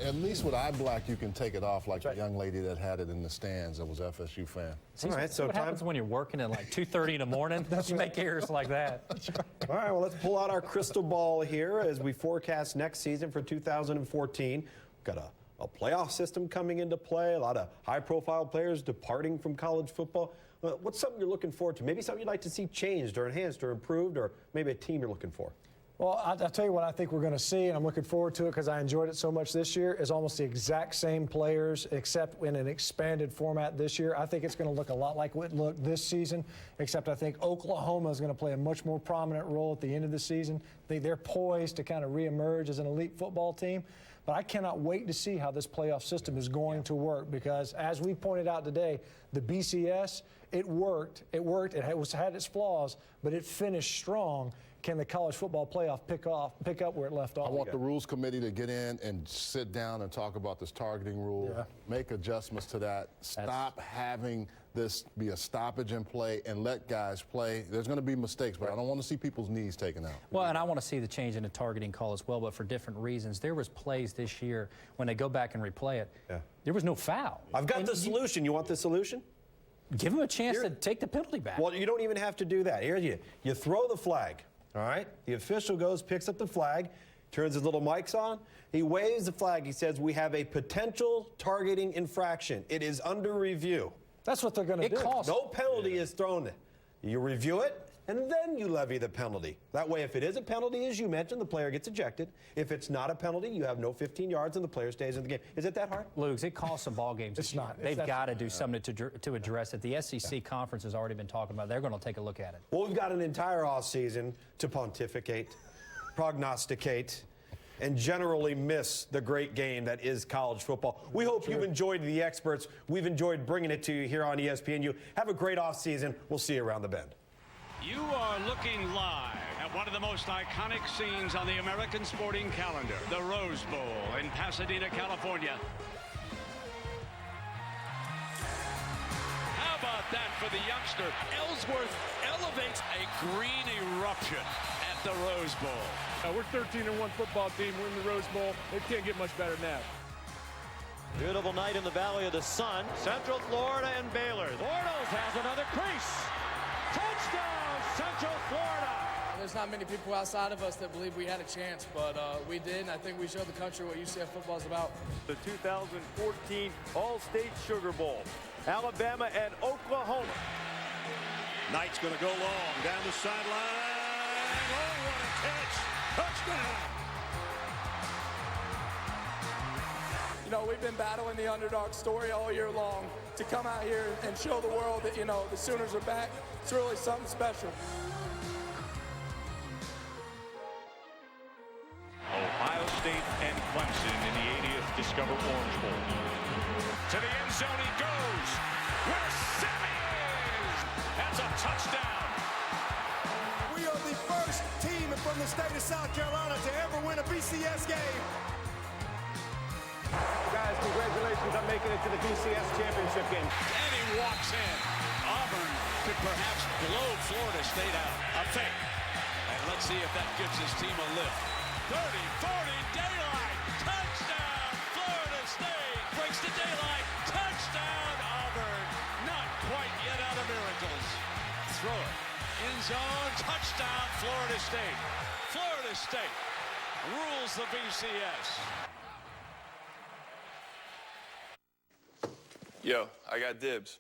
At least with eye black, you can take it off like the young lady that had it in the stands that was an FSU fan. All right, so what happens when you're working at like 2:30 in the morning? You make errors like that. All right, well, let's pull out our crystal ball here as we forecast next season for 2014. We've got a playoff system coming into play, a lot of high-profile players departing from college football. What's something you're looking forward to? Maybe something you'd like to see changed or enhanced or improved, or maybe a team you're looking for? Well, I'll tell you what I think we're going to see, and I'm looking forward to it because I enjoyed it so much this year, is almost the exact same players except in an expanded format this year. I think it's going to look a lot like what it looked this season, except I think Oklahoma is going to play a much more prominent role at the end of the season. I think they're poised to kind of reemerge as an elite football team. But I cannot wait to see how this playoff system is going to work because, as we pointed out today, the BCS, it worked. It had its flaws, but it finished strong. Can the college football playoff pick up where it left off? I want the rules committee to get in and sit down and talk about this targeting rule, make adjustments to that, stop having this be a stoppage in play and let guys play. There's going to be mistakes, but I don't want to see people's knees taken out. Well, and I want to see the change in the targeting call as well, but for different reasons. There was plays this year when they go back and replay it, there was no foul. I've got the solution. You want the solution? Give them a chance to take the penalty back. Well, you don't even have to do that. Here you throw the flag. All right? The official goes, picks up the flag, turns his little mics on. He waves the flag. He says, we have a potential targeting infraction. It is under review. That's what they're going to do. No penalty is thrown. You review it, and then you levy the penalty. That way, if it is a penalty, as you mentioned, the player gets ejected. If it's not a penalty, you have no 15 yards and the player stays in the game. Is it that hard? Luke, it costs some ball games. It's not. They've got to do something to address it. The SEC conference has already been talking about it. They're going to take a look at it. Well, we've got an entire offseason to pontificate, prognosticate, and generally miss the great game that is college football. We hope you've enjoyed the experts. We've enjoyed bringing it to you here on ESPNU. Have a great offseason. We'll see you around the bend. You are looking live at one of the most iconic scenes on the American sporting calendar, the Rose Bowl in Pasadena, California. How about that for the youngster? Ellsworth elevates a green eruption at the Rose Bowl. We're 13-1 football team. We're in the Rose Bowl. It can't get much better than that. Beautiful night in the Valley of the Sun. Central Florida and Baylor. Bortles has another crease. Touchdown, Central Florida. There's not many people outside of us that believe we had a chance, but we did, and I think we showed the country what UCF football is about. The 2014 All-State Sugar Bowl, Alabama and Oklahoma. Knight's going to go long down the sideline. Oh, what a catch. Touchdown. You know, we've been battling the underdog story all year long. To come out here and show the world that, you know, the Sooners are back, it's really something special. Ohio State and Clemson in the 80th Discover Orange Bowl. To the end zone he goes. Where Sammy is. That's a touchdown. We are the first team from the state of South Carolina to ever win a BCS game. Guys, congratulations on making it to the BCS championship game. And he walks in. Auburn could perhaps blow Florida State out. A fake. And let's see if that gives his team a lift. 30, 40, daylight. Touchdown, Florida State. Breaks the daylight. Touchdown, Auburn. Not quite yet out of miracles. Throw it. End zone. Touchdown, Florida State. Florida State rules the BCS. Yo, I got dibs.